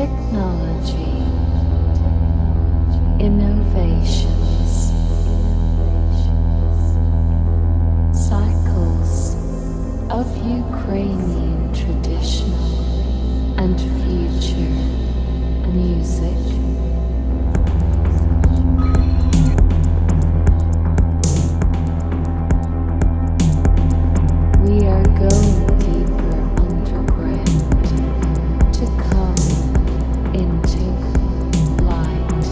technology, innovations, cycles of Ukrainian traditional and future music. We are going deeper underground to come into light.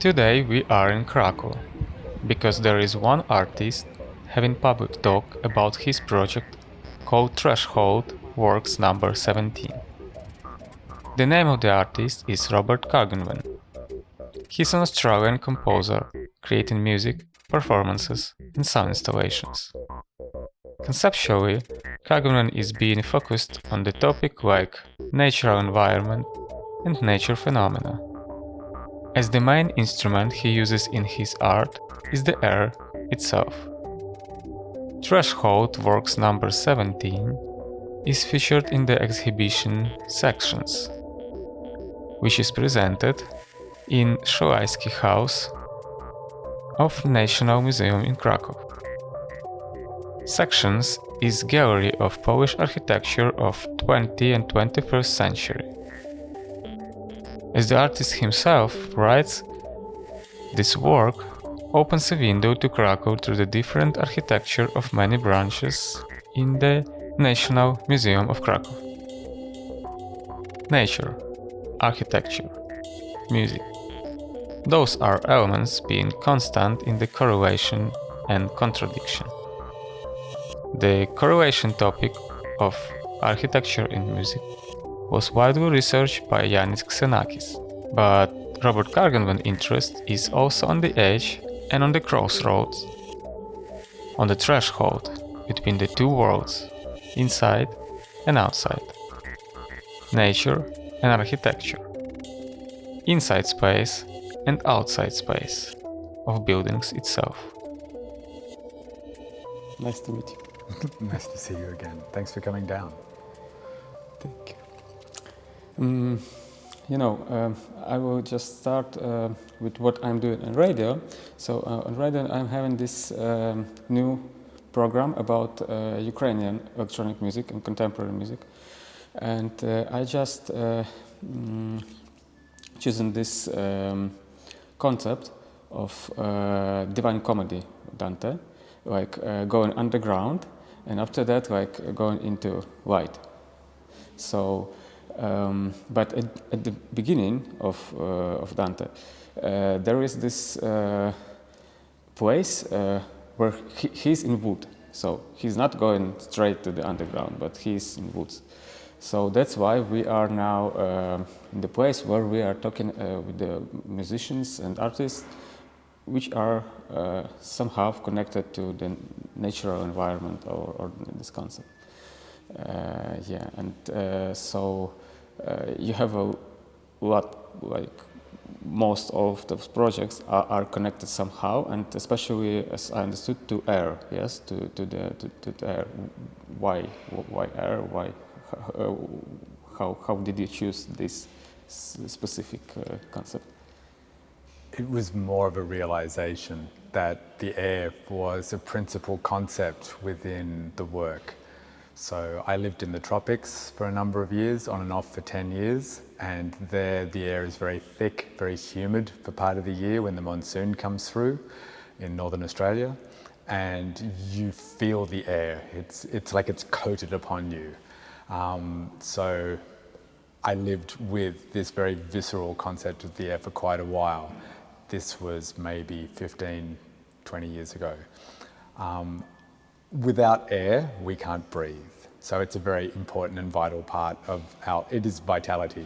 Today we are in Krakow, because there is one artist having public talk about his project called Threshold Works Number 17. The name of the artist is Robert Curgenven. He's an Australian composer, creating music, performances and sound installations. Conceptually, Curgenven is being focused on the topic like natural environment and nature phenomena. As the main instrument he uses in his art is the air itself. Threshold Works Number 17 is featured in the exhibition Sections, which is presented in Szołayski House of National Museum in Krakow. Sections is gallery of Polish architecture of 20th and 21st century. As the artist himself writes, this work opens a window to Krakow through the different architecture of many branches in the National Museum of Krakow. Nature, architecture, music. Those are elements being constant in the correlation and contradiction. The correlation topic of architecture and music was widely researched by Ianis Xenakis, but Robert Curgenven's interest is also on the edge and on the crossroads, on the threshold between the two worlds, inside and outside, nature and architecture, inside space and outside space of buildings itself. Nice to meet you. Nice to see you again. Thanks for coming down. Thank you. I will just start with what I'm doing on radio. So on radio I'm having this new program about Ukrainian electronic music and contemporary music. And I just chosen this concept of Divine Comedy, Dante, like going underground and after that like going into light. So but at the beginning of Dante, there is this place where he's in wood. So he's not going straight to the underground, but he's in woods. So that's why we are now in the place where we are talking with the musicians and artists, which are somehow connected to the natural environment or this concept. So you have a lot, like most of those projects are connected somehow, and especially, as I understood, to air. Yes, to the air. Why air? Why? How did you choose this specific concept? It was more of a realization that the air was a principal concept within the work. So I lived in the tropics for a number of years, on and off for 10 years, and there the air is very thick, very humid for part of the year when the monsoon comes through in northern Australia, and you feel the air. It's like it's coated upon you. So I lived with this very visceral concept of the air for quite a while. This was maybe 15, 20 years ago. Without air, we can't breathe. So it's a very important and vital part of it is vitality.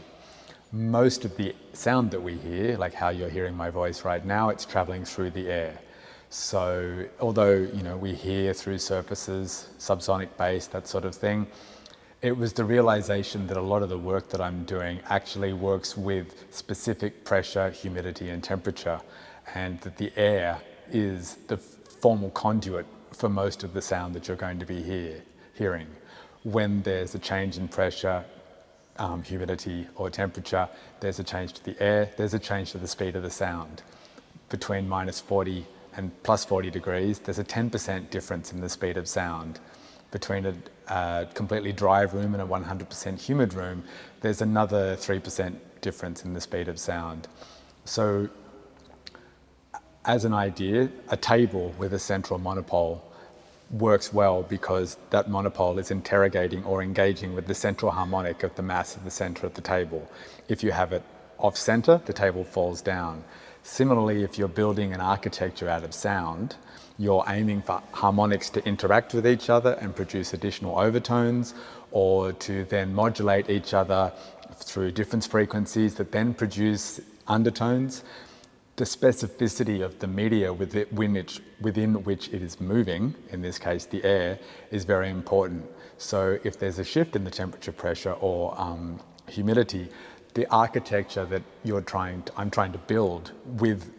Most of the sound that we hear, like how you're hearing my voice right now, it's traveling through the air. So although, we hear through surfaces, subsonic bass, that sort of thing, it was the realization that a lot of the work that I'm doing actually works with specific pressure, humidity, and temperature, and that the air is the formal conduit for most of the sound that you're going to be hearing. When there's a change in pressure, humidity, or temperature, there's a change to the air, there's a change to the speed of the sound. Between -40 and +40 degrees, there's a 10% difference in the speed of sound. Between a completely dry room and a 100% humid room, there's another 3% difference in the speed of sound. So, as an idea, a table with a central monopole works well because that monopole is interrogating or engaging with the central harmonic of the mass of the center of the table. If you have it off center, the table falls down. Similarly, if you're building an architecture out of sound, you're aiming for harmonics to interact with each other and produce additional overtones, or to then modulate each other through different frequencies that then produce undertones. The specificity of the media within which it is moving, in this case the air, is very important. So if there's a shift in the temperature, pressure, or humidity, the architecture that I'm trying to build with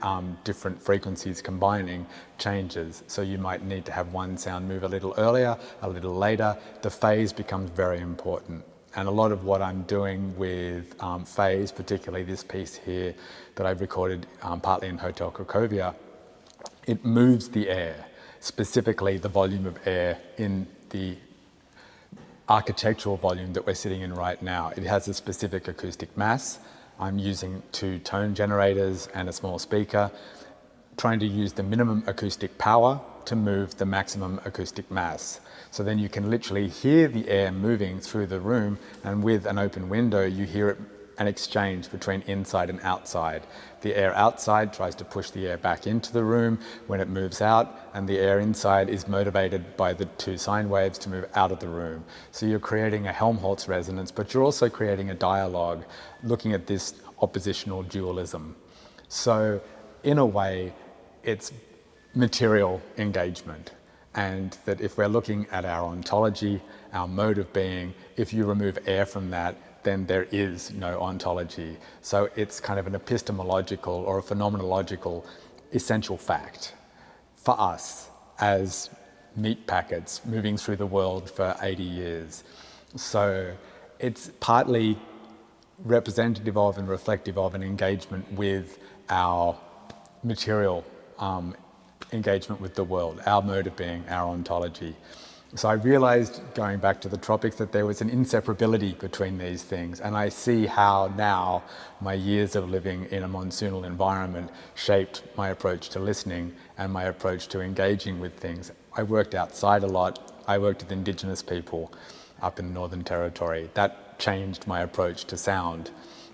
different frequencies combining changes. So you might need to have one sound move a little earlier, a little later. The phase becomes very important. And a lot of what I'm doing with phase, particularly this piece here that I've recorded partly in Hotel Cracovia, it moves the air, specifically the volume of air in the architectural volume that we're sitting in right now. It has a specific acoustic mass. I'm using 2 tone generators and a small speaker, trying to use the minimum acoustic power to move the maximum acoustic mass. So then you can literally hear the air moving through the room, and with an open window you hear an exchange between inside and outside. The air outside tries to push the air back into the room when it moves out, and the air inside is motivated by the 2 sine waves to move out of the room. So you're creating a Helmholtz resonance, but you're also creating a dialogue looking at this oppositional dualism. So in a way, it's material engagement, and that if we're looking at our ontology, our mode of being, if you remove air from that, then there is no ontology. So it's kind of an epistemological or a phenomenological essential fact for us as meat packets moving through the world for 80 years. So it's partly representative of and reflective of an engagement with our material engagement with the world, our mode of being, our ontology. So I realized, going back to the tropics, that there was an inseparability between these things, and I see how now my years of living in a monsoonal environment shaped my approach to listening and my approach to engaging with things. I worked outside a lot. I worked with Indigenous people up in the Northern Territory. That changed my approach to sound,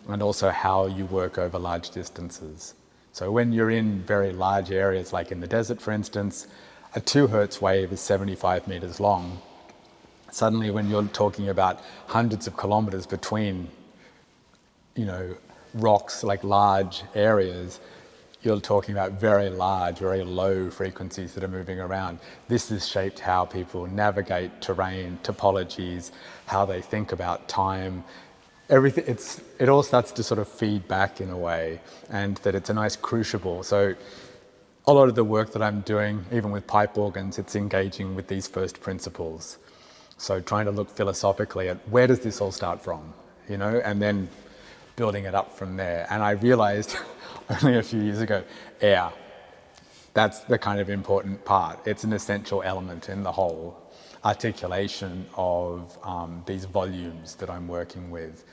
and also how you work over large distances. So when you're in very large areas, like in the desert, for instance, a 2 hertz wave is 75 meters long. Suddenly, when you're talking about hundreds of kilometers between, rocks, like large areas, you're talking about very large, very low frequencies that are moving around. This has shaped how people navigate terrain, topologies, how they think about time. Everything, it all starts to sort of feed back in a way, and that it's a nice crucible. So a lot of the work that I'm doing, even with pipe organs, it's engaging with these first principles. So trying to look philosophically at where does this all start from, and then building it up from there. And I realized only a few years ago, air, that's the kind of important part. It's an essential element in the whole articulation of these volumes that I'm working with,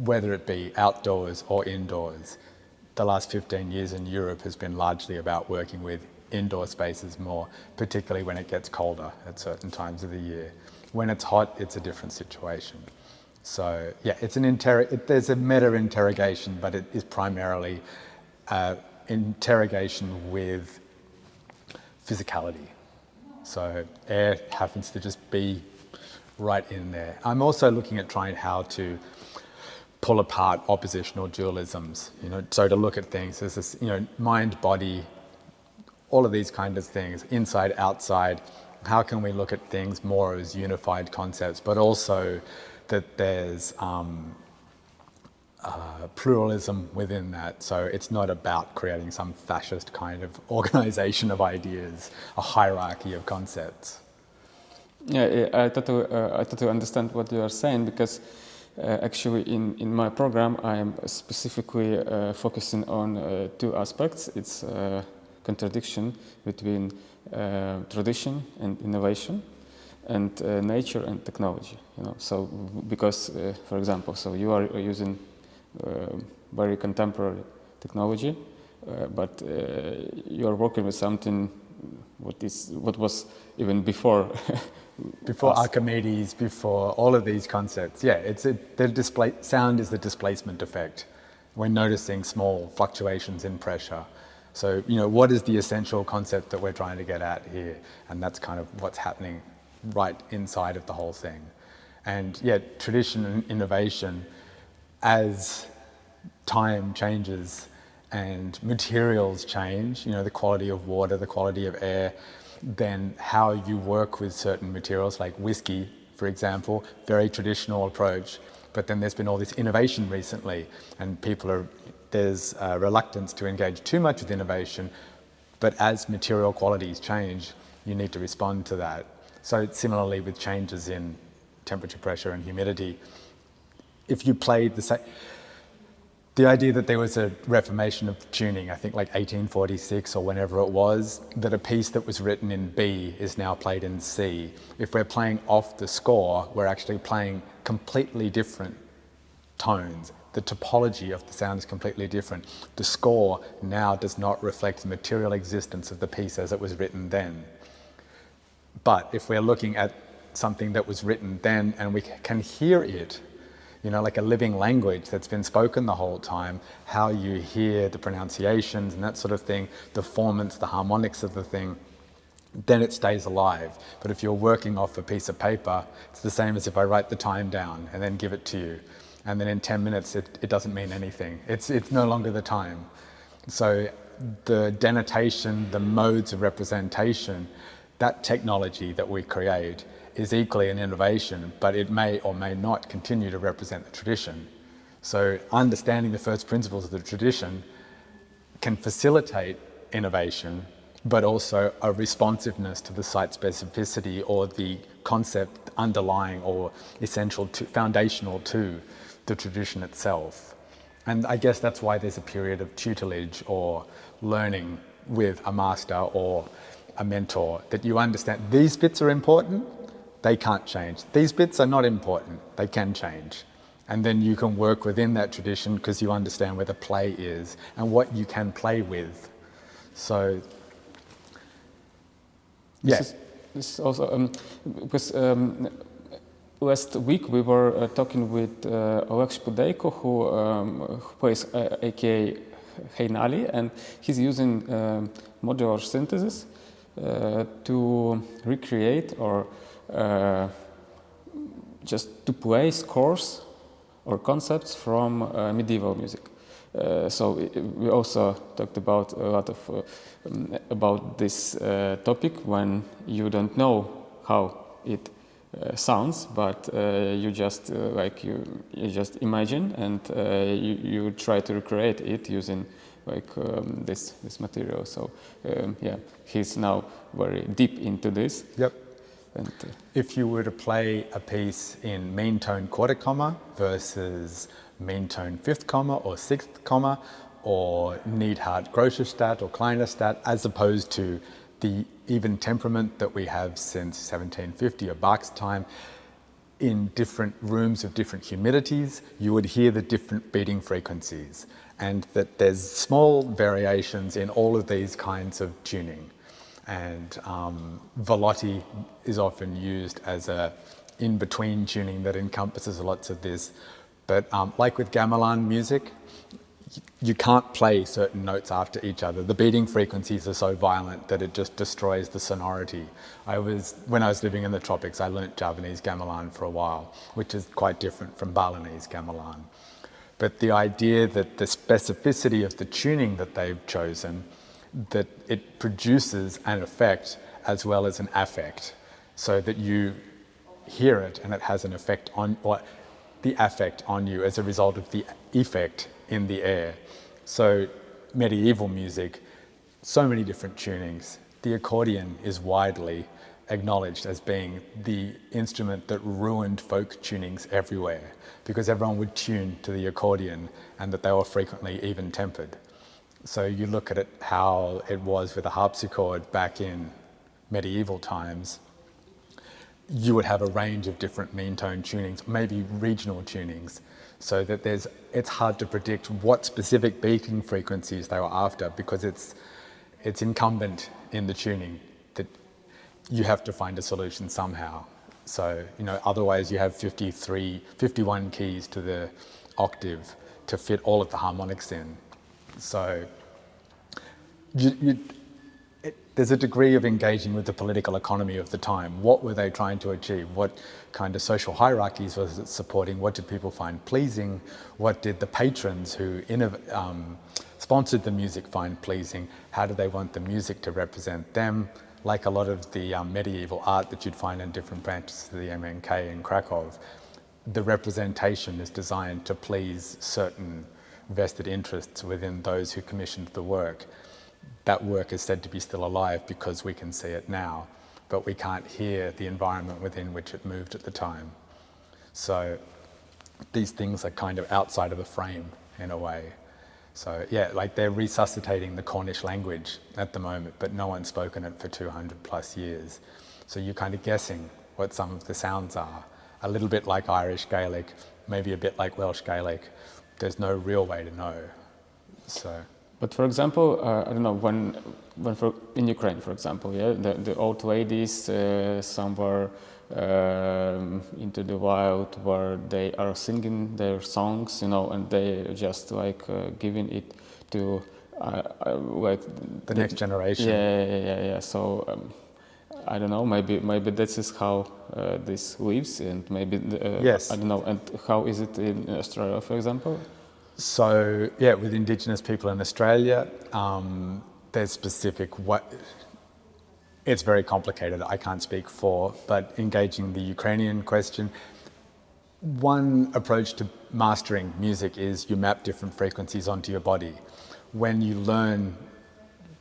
whether it be outdoors or indoors. The last 15 years in Europe has been largely about working with indoor spaces more, particularly when it gets colder at certain times of the year. When it's hot, it's a different situation. So yeah, there's a meta-interrogation, but it is primarily interrogation with physicality. So air happens to just be right in there. I'm also looking at trying how to pull apart oppositional dualisms, so to look at things as this, mind-body all of these kind of things, inside, outside. How can we look at things more as unified concepts, but also that there's pluralism within that. So it's not about creating some fascist kind of organization of ideas, a hierarchy of concepts. Yeah, I totally understand what you are saying, because actually in my program I am specifically focusing on two aspects. It's contradiction between tradition and innovation, and nature and technology. So because for example, so you are using very contemporary technology, but you are working with something what was even before before Archimedes, before all of these concepts. Yeah, sound is the displacement effect. We're noticing small fluctuations in pressure. So, what is the essential concept that we're trying to get at here? And that's kind of what's happening right inside of the whole thing. And yeah, tradition and innovation, as time changes and materials change, the quality of water, the quality of air, then how you work with certain materials, like whiskey, for example, very traditional approach. But then there's been all this innovation recently, and there's a reluctance to engage too much with innovation, but as material qualities change, you need to respond to that. So similarly with changes in temperature, pressure and humidity, if you played the idea that there was a reformation of tuning, I think like 1846 or whenever it was, that a piece that was written in B is now played in C. If we're playing off the score, we're actually playing completely different tones. The topology of the sound is completely different. The score now does not reflect the material existence of the piece as it was written then. But if we're looking at something that was written then and we can hear it, like a living language that's been spoken the whole time, how you hear the pronunciations and that sort of thing, the formants, the harmonics of the thing, then it stays alive. But if you're working off a piece of paper, it's the same as if I write the time down and then give it to you. And then in 10 minutes, it doesn't mean anything. It's no longer the time. So the denotation, the modes of representation, that technology that we create is equally an innovation, but it may or may not continue to represent the tradition. So understanding the first principles of the tradition can facilitate innovation, but also a responsiveness to the site specificity or the concept underlying or essential to, foundational to the tradition itself. And I guess that's why there's a period of tutelage or learning with a master or a mentor, that you understand these bits are important, they can't change. These bits are not important, they can change. And then you can work within that tradition because you understand where the play is and what you can play with. So, yeah. This is also, because last week we were talking with Oleksiy Pudejko, who plays aka Heinali, and he's using modular synthesis to recreate or just to play scores or concepts from medieval music. So we also talked about a lot of about this topic when you don't know how it sounds, but you just you just imagine and you try to recreate it using this material. So yeah, he's now very deep into this. Yep. And, if you were to play a piece in mean tone quarter comma versus mean tone fifth comma or sixth comma, or Neidhart Grosserstadt or Kleinerstadt, as opposed to the even temperament that we have since 1750 or Bach's time, in different rooms of different humidities, you would hear the different beating frequencies, and that there's small variations in all of these kinds of tuning. And Velotti is often used as a in-between tuning that encompasses lots of this. But like with gamelan music, you can't play certain notes after each other. The beating frequencies are so violent that it just destroys the sonority. When I was living in the tropics, I learnt Javanese gamelan for a while, which is quite different from Balinese gamelan. But the idea that the specificity of the tuning that they've chosen that it produces an effect as well as an affect, so that you hear it and it has an effect on, or the affect on you as a result of the effect in the air. So medieval music, so many different tunings. The accordion is widely acknowledged as being the instrument that ruined folk tunings everywhere, because everyone would tune to the accordion and that they were frequently even tempered. So you look at it, how it was with a harpsichord back in medieval times, you would have a range of different mean tone tunings, maybe regional tunings, so that it's hard to predict what specific beating frequencies they were after, because it's incumbent in the tuning that you have to find a solution somehow. So, otherwise you have 51 keys to the octave to fit all of the harmonics in. So there's a degree of engaging with the political economy of the time. What were they trying to achieve? What kind of social hierarchies was it supporting? What did people find pleasing? What did the patrons who sponsored the music find pleasing? How do they want the music to represent them? Like a lot of the medieval art that you'd find in different branches of the MNK in Krakow, the representation is designed to please certain vested interests within those who commissioned the work. That work is said to be still alive because we can see it now, but we can't hear the environment within which it moved at the time. So these things are kind of outside of the frame in a way. So yeah, like they're resuscitating the Cornish language at the moment, but no one's spoken it for 200 plus years. So you're kind of guessing what some of the sounds are. A little bit like Irish Gaelic, maybe a bit like Welsh Gaelic. There's no real way to know. So. But for example, I don't know, when in Ukraine, for example, yeah, the old ladies somewhere into the wild where they are singing their songs, and they just like giving it to like the next generation. Yeah. So I don't know. Maybe this is how this lives, and maybe yes. I don't know. And how is it in Australia, for example? So yeah, with Indigenous people in Australia, there's specific it's very complicated, I can't speak for, but engaging the Ukrainian question, one approach to mastering music is you map different frequencies onto your body. When you learn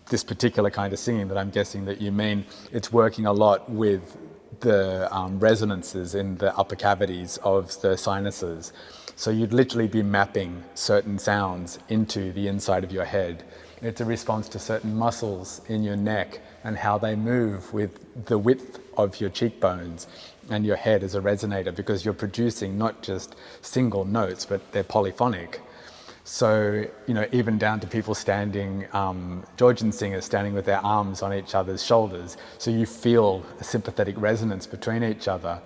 this particular kind of singing that I'm guessing that you mean, it's working a lot with the resonances in the upper cavities of the sinuses. So you'd literally be mapping certain sounds into the inside of your head. It's a response to certain muscles in your neck and how they move with the width of your cheekbones and your head as a resonator, because you're producing not just single notes, but they're polyphonic. So, even down to people standing, Georgian singers standing with their arms on each other's shoulders. So you feel a sympathetic resonance between each other.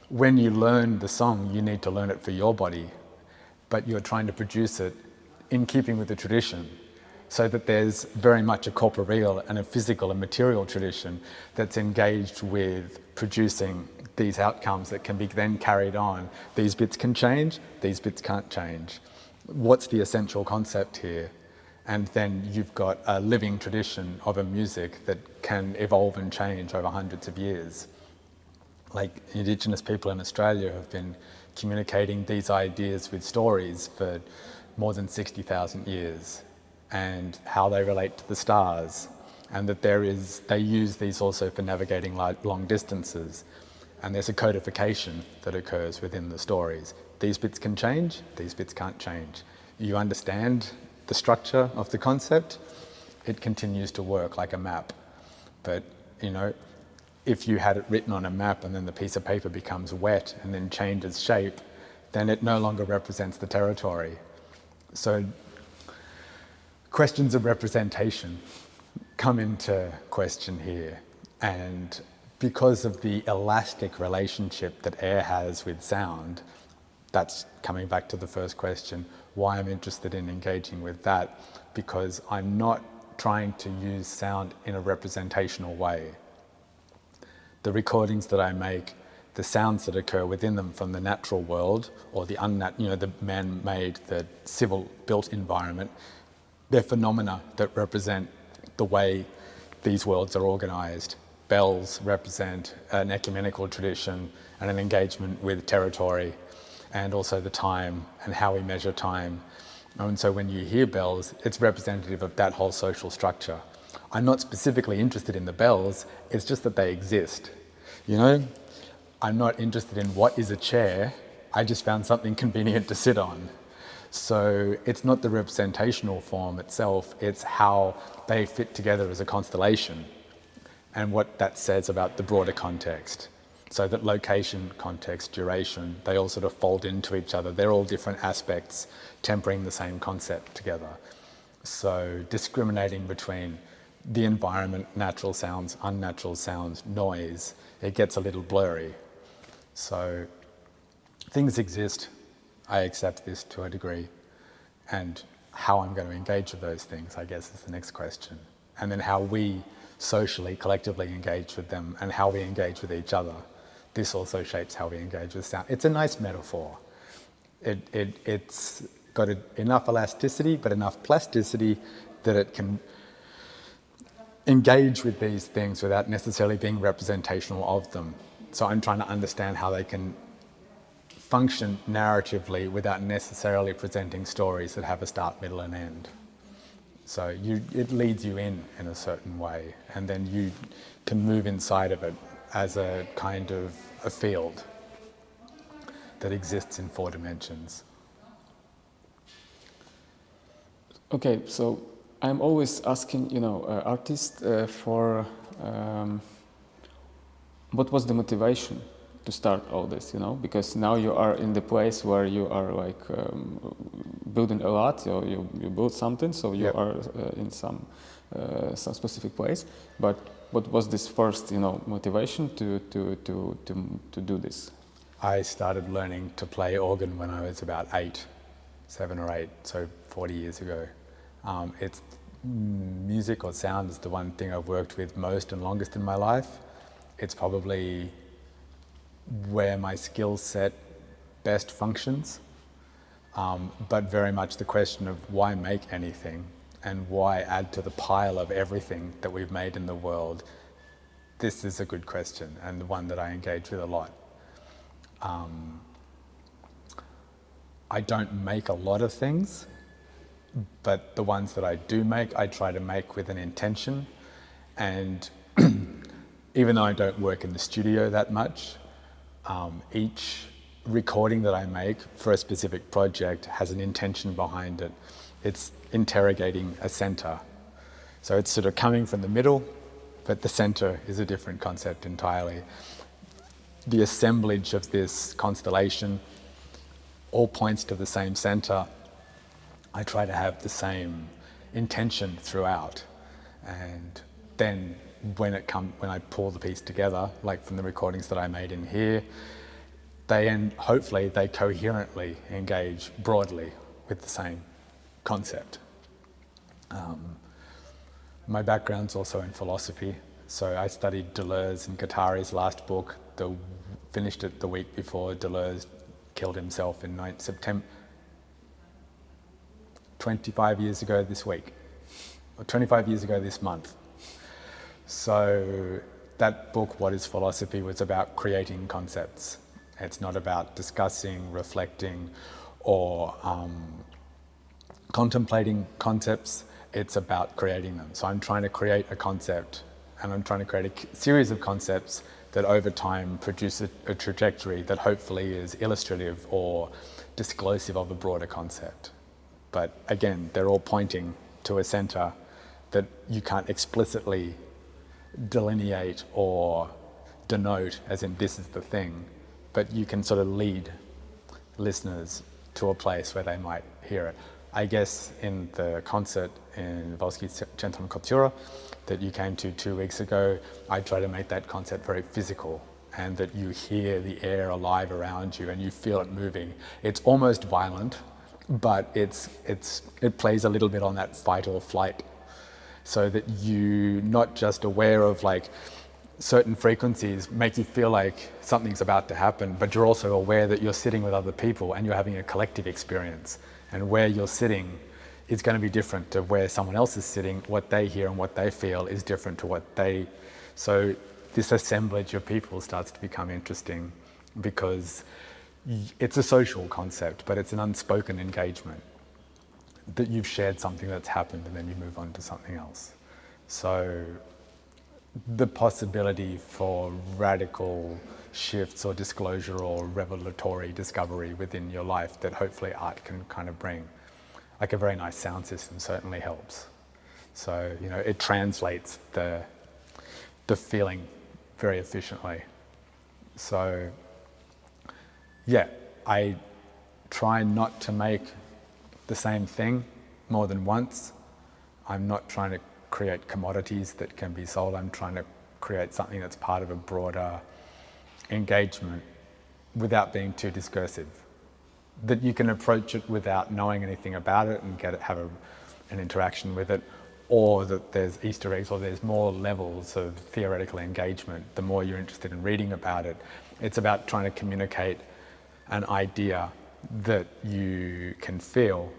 When you learn the song, you need to learn it for your body, but you're trying to produce it in keeping with the tradition, so that there's very much a corporeal and a physical and material tradition that's engaged with producing these outcomes that can be then carried on. These bits can change, these bits can't change. What's the essential concept here? And then you've got a living tradition of a music that can evolve and change over hundreds of years. Like Indigenous people in Australia have been communicating these ideas with stories for more than 60,000 years, and how they relate to the stars, and that they use these also for navigating long distances. And there's a codification that occurs within the stories. These bits can change, these bits can't change. You understand the structure of the concept, it continues to work like a map. But, if you had it written on a map and then the piece of paper becomes wet and then changes shape, then it no longer represents the territory. So questions of representation come into question here. And because of the elastic relationship that air has with sound, that's coming back to the first question, why I'm interested in engaging with that, because I'm not trying to use sound in a representational way. The recordings that I make, the sounds that occur within them from the natural world or the the man-made, the civil-built environment, they're phenomena that represent the way these worlds are organized. Bells represent an ecumenical tradition and an engagement with territory, and also the time and how we measure time. And so when you hear bells, it's representative of that whole social structure. I'm not specifically interested in the bells, it's just that they exist. You know, I'm not interested in what is a chair, I just found something convenient to sit on. So it's not the representational form itself, it's how they fit together as a constellation and what that says about the broader context. So that location, context, duration, they all sort of fold into each other. They're all different aspects tempering the same concept together. So discriminating between the environment, natural sounds, unnatural sounds, noise, it gets a little blurry. So things exist, I accept this to a degree, and how I'm going to engage with those things, I guess, is the next question. And then how we socially, collectively engage with them and how we engage with each other. This also shapes how we engage with sound. It's a nice metaphor. It's got enough elasticity, but enough plasticity that it can engage with these things without necessarily being representational of them. So I'm trying to understand how they can function narratively without necessarily presenting stories that have a start, middle and end. So it leads you in a certain way, and then you can move inside of it as a kind of a field that exists in 4 dimensions. Okay, so I'm always asking, artists for what was the motivation to start all this, because now you are in the place where you are like building a lot, you build something, so you are in some specific place. But what was this first, motivation to do this? I started learning to play organ when I was about 7 or 8, so 40 years ago. It's music or sound is the one thing I've worked with most and longest in my life. It's probably where my skill set best functions, but very much the question of why make anything and why add to the pile of everything that we've made in the world. This is a good question and the one that I engage with a lot. I don't make a lot of things, but the ones that I do make, I try to make with an intention. And even though I don't work in the studio that much, each recording that I make for a specific project has an intention behind it. It's interrogating a center. So it's sort of coming from the middle, but the center is a different concept entirely. The assemblage of this constellation all points to the same center. I try to have the same intention throughout. And then when I pull the piece together, like from the recordings that I made in here, hopefully they coherently engage broadly with the same concept. My background's also in philosophy, so I studied Deleuze and Guattari's last book. Finished it the week before Deleuze killed himself in September. 25 years ago this week, or 25 years ago this month. So that book, What is Philosophy, was about creating concepts. It's not about discussing, reflecting, or contemplating concepts. It's about creating them. So I'm trying to create a concept, and I'm trying to create a series of concepts that over time produce a trajectory that hopefully is illustrative or disclosive of a broader concept. But again, they're all pointing to a center that you can't explicitly delineate or denote as in this is the thing, but you can sort of lead listeners to a place where they might hear it. I guess in the concert in Lwowski's Centrum Kultury that you came to 2 weeks ago, I try to make that concept very physical, and that you hear the air alive around you and you feel it moving. It's almost violent, but it plays a little bit on that fight or flight, so that you're not just aware of like certain frequencies make you feel like something's about to happen, but you're also aware that you're sitting with other people and you're having a collective experience. And where you're sitting is going to be different to where someone else is sitting. What they hear and what they feel is different to what they... So this assemblage of people starts to become interesting because it's a social concept, but it's an unspoken engagement. That you've shared something that's happened and then you move on to something else. So the possibility for radical shifts or disclosure or revelatory discovery within your life that hopefully art can kind of bring. Like a very nice sound system certainly helps. So, you know, it translates the feeling very efficiently. So, yeah, I try not to make the same thing more than once. I'm not trying to create commodities that can be sold. I'm trying to create something that's part of a broader engagement without being too discursive. That you can approach it without knowing anything about it and have an interaction with it, or that there's Easter eggs or there's more levels of theoretical engagement. The more you're interested in reading about it, it's about trying to communicate an idea that you can feel,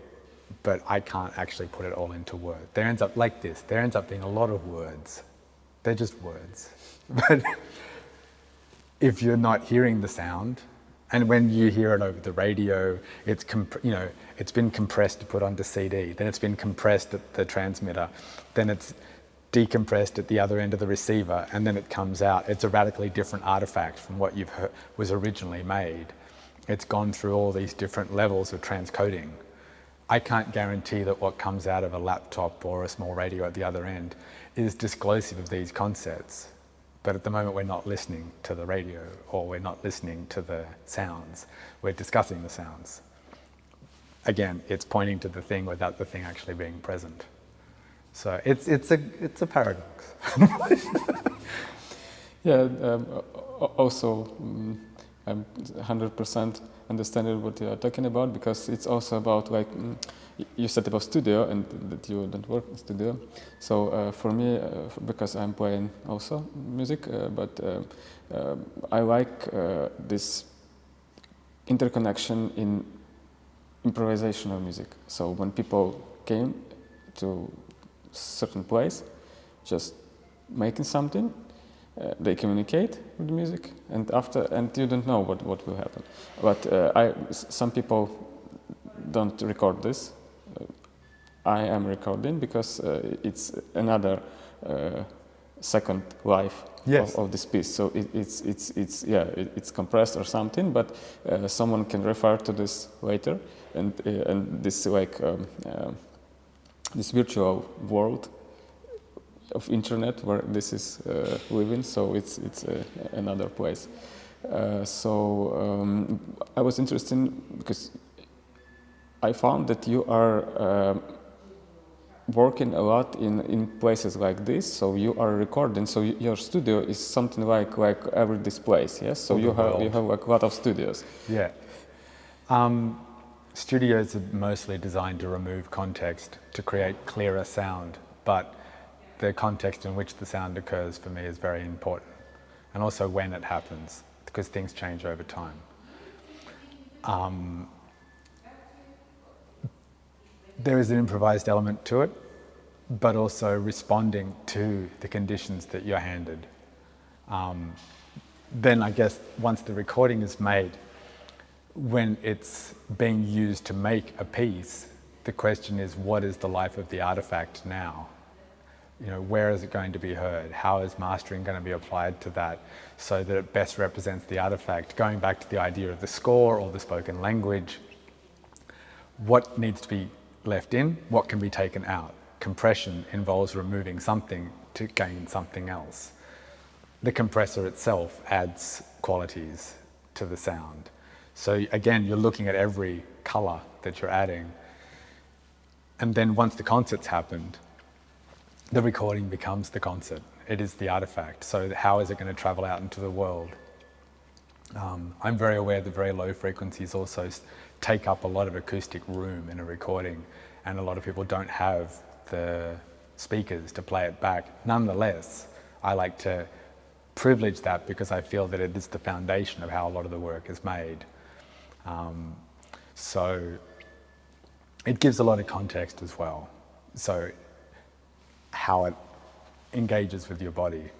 but I can't actually put it all into words. There ends up like this. There ends up being a lot of words. They're just words. But if you're not hearing the sound, and when you hear it over the radio, it's it's been compressed to put onto CD, then it's been compressed at the transmitter, then it's decompressed at the other end of the receiver, and then it comes out. It's a radically different artifact from what you've heard was originally made. It's gone through all these different levels of transcoding. I can't guarantee that what comes out of a laptop or a small radio at the other end is disclosive of these concepts. But at the moment we're not listening to the radio or we're not listening to the sounds. We're discussing the sounds. Again, it's pointing to the thing without the thing actually being present. So it's a paradox. Yeah, also I'm 100% understanding what you are talking about, because it's also about, like, you said about studio and that you don't work in studio. So for me, because I'm playing also music, but I like this interconnection in improvisational music. So when people came to certain place, just making something, they communicate with the music, and you don't know what will happen. But some people don't record this. I am recording because it's another second life of this piece. So it's compressed or something, but someone can refer to this later, and this this virtual world of internet where this is living, so it's another place. I was interested because I found that you are working a lot in places like this, so you are recording, so your studio is something like every this place, yes? So you have like a lot of studios. Yeah. Studios are mostly designed to remove context, to create clearer sound, but the context in which the sound occurs for me is very important, and also when it happens, because things change over time. There is an improvised element to it, but also responding to the conditions that you're handed. Then I guess once the recording is made, when it's being used to make a piece, the question is, what is the life of the artifact now? You know, where is it going to be heard? How is mastering going to be applied to that so that it best represents the artifact? Going back to the idea of the score or the spoken language, what needs to be left in, what can be taken out? Compression involves removing something to gain something else. The compressor itself adds qualities to the sound. So again, you're looking at every color that you're adding. And then once the concert's happened, the recording becomes the concert. It is the artifact. So how is it going to travel out into the world? I'm very aware that very low frequencies also take up a lot of acoustic room in a recording, and a lot of people don't have the speakers to play it back. Nonetheless, I like to privilege that because I feel that it is the foundation of how a lot of the work is made. So it gives a lot of context as well. So how it engages with your body.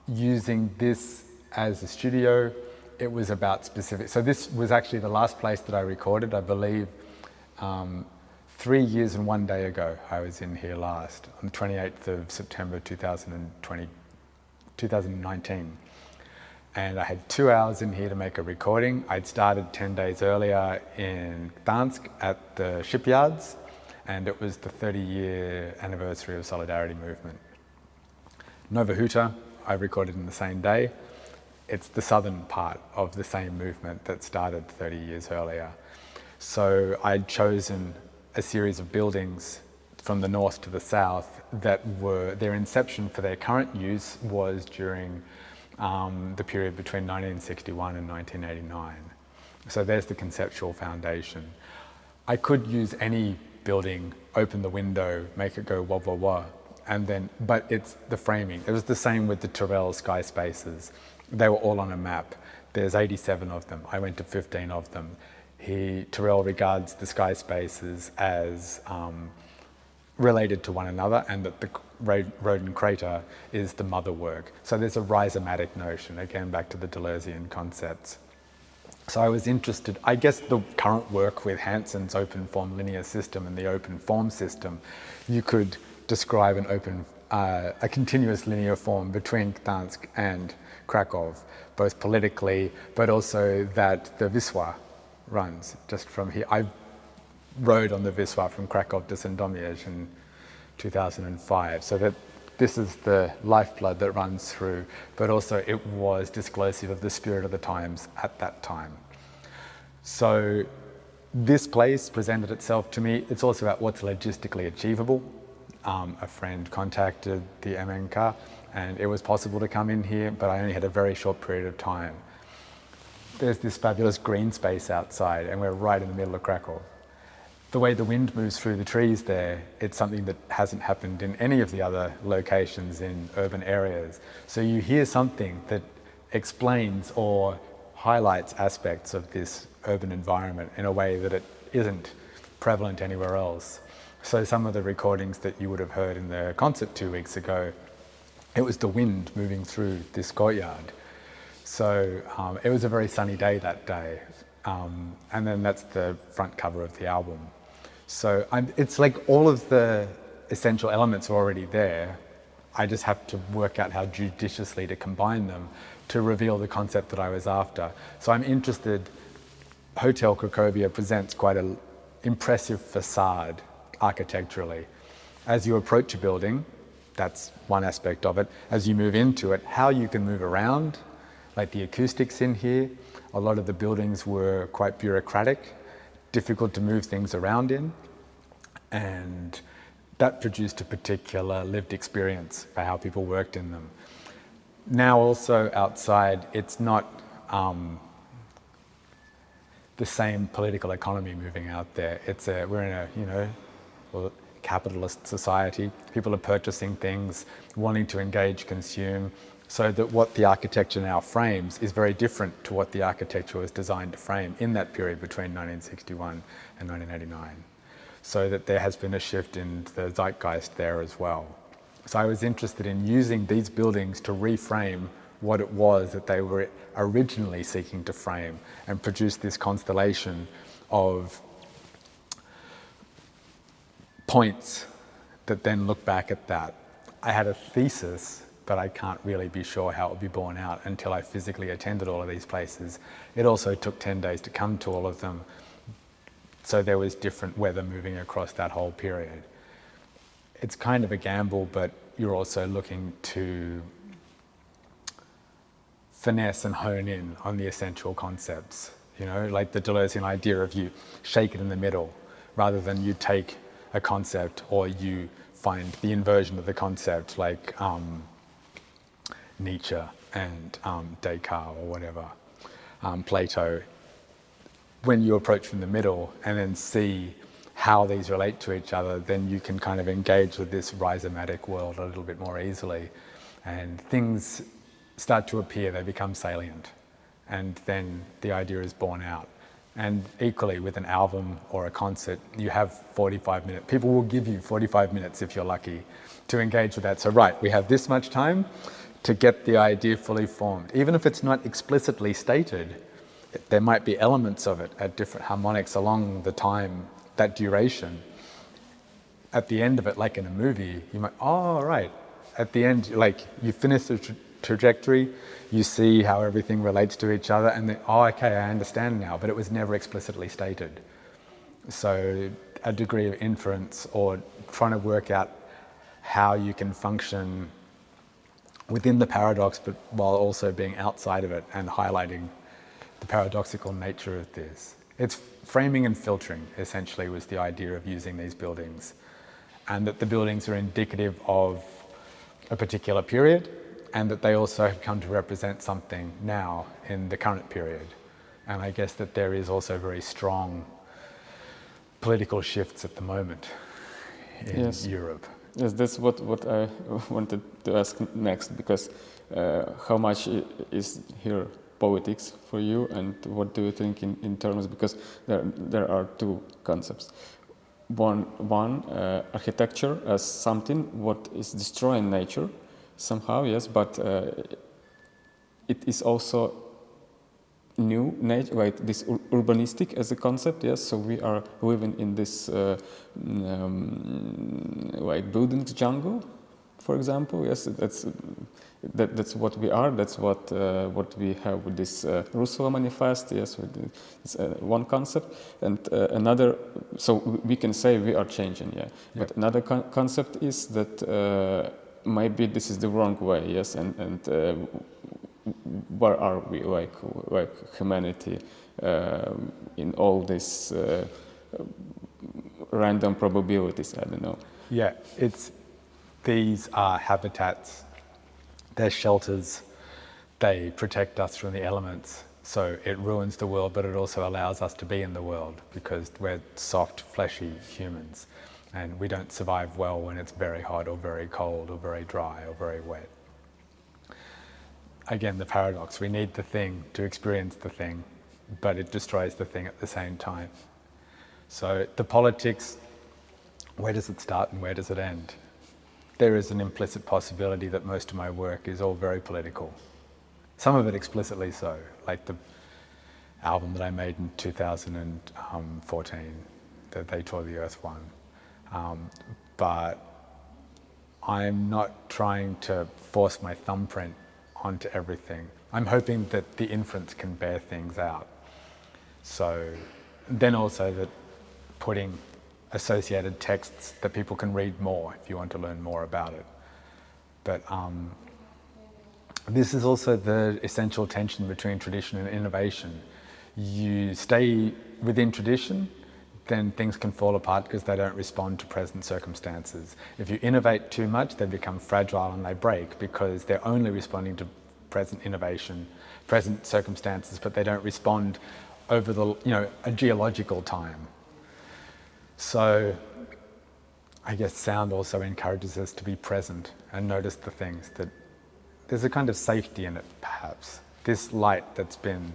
Using this as a studio, it was about specific. So this was actually the last place that I recorded, I believe. 3 years and 1 day ago, I was in here last, on the 28th of September 2019. And I had 2 hours in here to make a recording. I'd started 10 days earlier in Gdansk at the shipyards, and it was the 30-year anniversary of Solidarity Movement. Nova Huta, I recorded in the same day. It's the southern part of the same movement that started 30 years earlier. So I'd chosen a series of buildings from the north to the south that were, their inception for their current use was during the period between 1961 and 1989. So there's the conceptual foundation. I could use any building, open the window, make it go wah wah wah, and then, but it's the framing. It was the same with the Tyrrell sky spaces. They were all on a map. There's 87 of them. I went to 15 of them. Tyrrell regards the sky spaces as related to one another, and that the rodent crater is the mother work. So there's a rhizomatic notion, again back to the Deleuzian concepts. So I was interested, I guess the current work with Hanson's open form linear system and the open form system, you could describe a continuous linear form between Gdansk and Krakow, both politically, but also that the Wisła runs just from here. I rode on the Wisła from Krakow to Sandomierz in 2005, so that this is the lifeblood that runs through, but also it was disclosive of the spirit of the times at that time. So this place presented itself to me. It's also about what's logistically achievable. A friend contacted the MNK and it was possible to come in here, but I only had a very short period of time. There's this fabulous green space outside and we're right in the middle of Krakow. The way the wind moves through the trees there, it's something that hasn't happened in any of the other locations in urban areas. So you hear something that explains or highlights aspects of this urban environment in a way that it isn't prevalent anywhere else. So some of the recordings that you would have heard in the concert 2 weeks ago, it was the wind moving through this courtyard. So it was a very sunny day that day. And then that's the front cover of the album. So it's like all of the essential elements are already there. I just have to work out how judiciously to combine them to reveal the concept that I was after. So I'm interested, Hotel Cracovia presents quite an impressive facade architecturally. As you approach a building, that's one aspect of it. As you move into it, how you can move around, like the acoustics in here. A lot of the buildings were quite bureaucratic, difficult to move things around in, and that produced a particular lived experience for how people worked in them. Now also outside, it's not the same political economy moving out there. We're in a capitalist society. People are purchasing things, wanting to engage, consume, so that what the architecture now frames is very different to what the architecture was designed to frame in that period between 1961 and 1989. So that there has been a shift in the zeitgeist there as well. So I was interested in using these buildings to reframe what it was that they were originally seeking to frame and produce this constellation of points that then look back at that. I had a thesis, but I can't really be sure how it would be borne out until I physically attended all of these places. It also took 10 days to come to all of them, so there was different weather moving across that whole period. It's kind of a gamble, but you're also looking to finesse and hone in on the essential concepts, like the Deleuzian idea of you shake it in the middle, rather than you take a concept or you find the inversion of the concept, like Nietzsche and Descartes or whatever, Plato. When you approach from the middle and then see how these relate to each other, then you can kind of engage with this rhizomatic world a little bit more easily, and things start to appear, they become salient, and then the idea is borne out. And equally with an album or a concert, you have 45 minutes. People will give you 45 minutes if you're lucky to engage with that. So right, we have this much time to get the idea fully formed. Even if it's not explicitly stated, there might be elements of it at different harmonics along the time, that duration. At the end of it, like in a movie, you might, oh, right. At the end, like you finish the trajectory, you see how everything relates to each other, and then, oh, okay, I understand now, but it was never explicitly stated. So a degree of inference or trying to work out how you can function within the paradox, but while also being outside of it and highlighting the paradoxical nature of this. It's framing and filtering, essentially, was the idea of using these buildings, and that the buildings are indicative of a particular period, and that they also have come to represent something now in the current period. And I guess that there is also very strong political shifts at the moment in Europe. Yes, that's what I wanted to ask next, because how much is here politics for you, and what do you think in terms, because there are two concepts. One architecture as something what is destroying nature somehow, yes, but it is also new nature, like this urbanistic as a concept, yes. So we are living in this like buildings jungle, for example, yes. That's what we are. That's what we have with this Rousseau manifest, yes. With this, one concept, and another. So we can say we are changing, yeah. But another concept is that maybe this is the wrong way, yes, and where are we, like humanity, in all these random probabilities? I don't know. Yeah, these are habitats. They're shelters. They protect us from the elements. So it ruins the world, but it also allows us to be in the world, because we're soft, fleshy humans, and we don't survive well when it's very hot or very cold or very dry or very wet. Again, the paradox, we need the thing to experience the thing, but it destroys the thing at the same time. So the politics, where does it start and where does it end? There is an implicit possibility that most of my work is all very political. Some of it explicitly so, like the album that I made in 2014, that They Tore the Earth one. But I'm not trying to force my thumbprint onto everything. I'm hoping that the inference can bear things out. So then also that putting associated texts that people can read more if you want to learn more about it. But this is also the essential tension between tradition and innovation. You stay within tradition, then things can fall apart because they don't respond to present circumstances. If you innovate too much, they become fragile and they break because they're only responding to present innovation, present circumstances, but they don't respond over the, a geological time. So I guess sound also encourages us to be present and notice the things, that there's a kind of safety in it, perhaps. This light that's been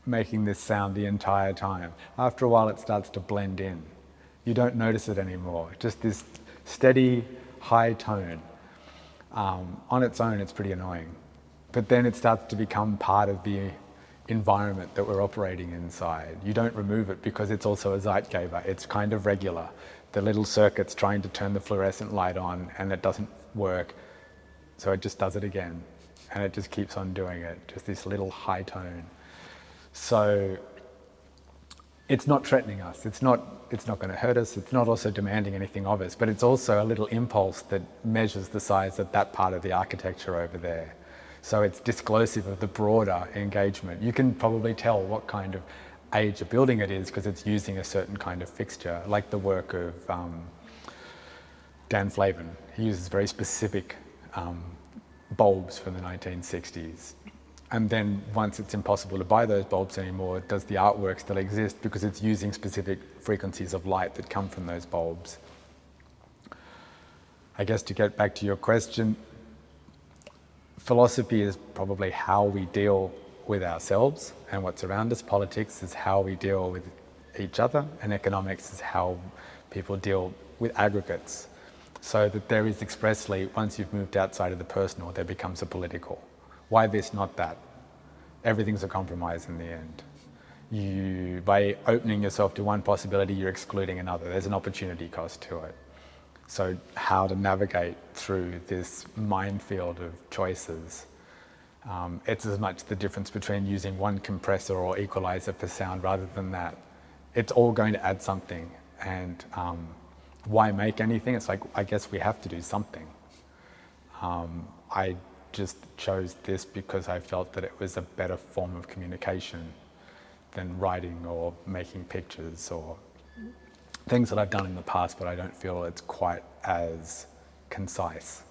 making this sound the entire time. After a while it starts to blend in. You don't notice it anymore. Just this steady, high tone. On its own it's pretty annoying. But then it starts to become part of the environment that we're operating inside. You don't remove it because it's also a Zeitgeber. It's kind of regular. The little circuit's trying to turn the fluorescent light on and it doesn't work. So it just does it again. And it just keeps on doing it. Just this little high tone. So it's not threatening us. It's not going to hurt us. It's not also demanding anything of us. But it's also a little impulse that measures the size of that part of the architecture over there. So it's disclosive of the broader engagement. You can probably tell what kind of age a building it is because it's using a certain kind of fixture, like the work of Dan Flavin. He uses very specific bulbs from the 1960s. And then once it's impossible to buy those bulbs anymore, does the artwork still exist because it's using specific frequencies of light that come from those bulbs? I guess to get back to your question, philosophy is probably how we deal with ourselves and what's around us. Politics is how we deal with each other, and economics is how people deal with aggregates. So that there is expressly, once you've moved outside of the personal, there becomes a political. Why this, not that? Everything's a compromise in the end. By opening yourself to one possibility, you're excluding another. There's an opportunity cost to it. So how to navigate through this minefield of choices. It's as much the difference between using one compressor or equalizer for sound rather than that. It's all going to add something, and why make anything? It's like, I guess we have to do something. I just chose this because I felt that it was a better form of communication than writing or making pictures or things that I've done in the past, but I don't feel it's quite as concise.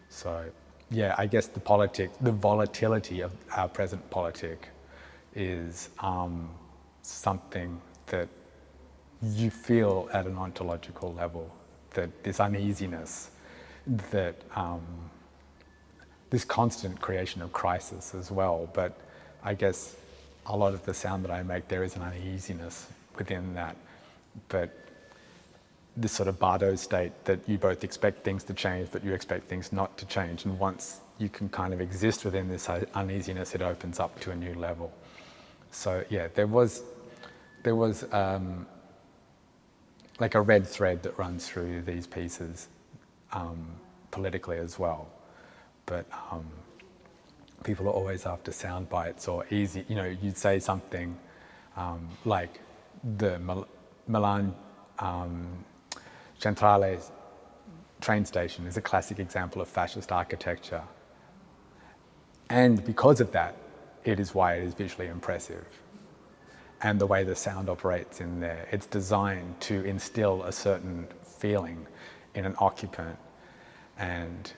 So, yeah, I guess the volatility of our present politic is something that you feel at an ontological level, that this uneasiness, that this constant creation of crisis as well. But I guess a lot of the sound that I make, there is an uneasiness within that. But this sort of bardo state that you both expect things to change, but you expect things not to change. And once you can kind of exist within this uneasiness, it opens up to a new level. So yeah, there was like a red thread that runs through these pieces politically as well. But people are always after sound bites or easy, you'd say something like the Milan Centrale train station is a classic example of fascist architecture. And because of that, it is why it is visually impressive. And the way the sound operates in there, it's designed to instill a certain feeling in an occupant. And,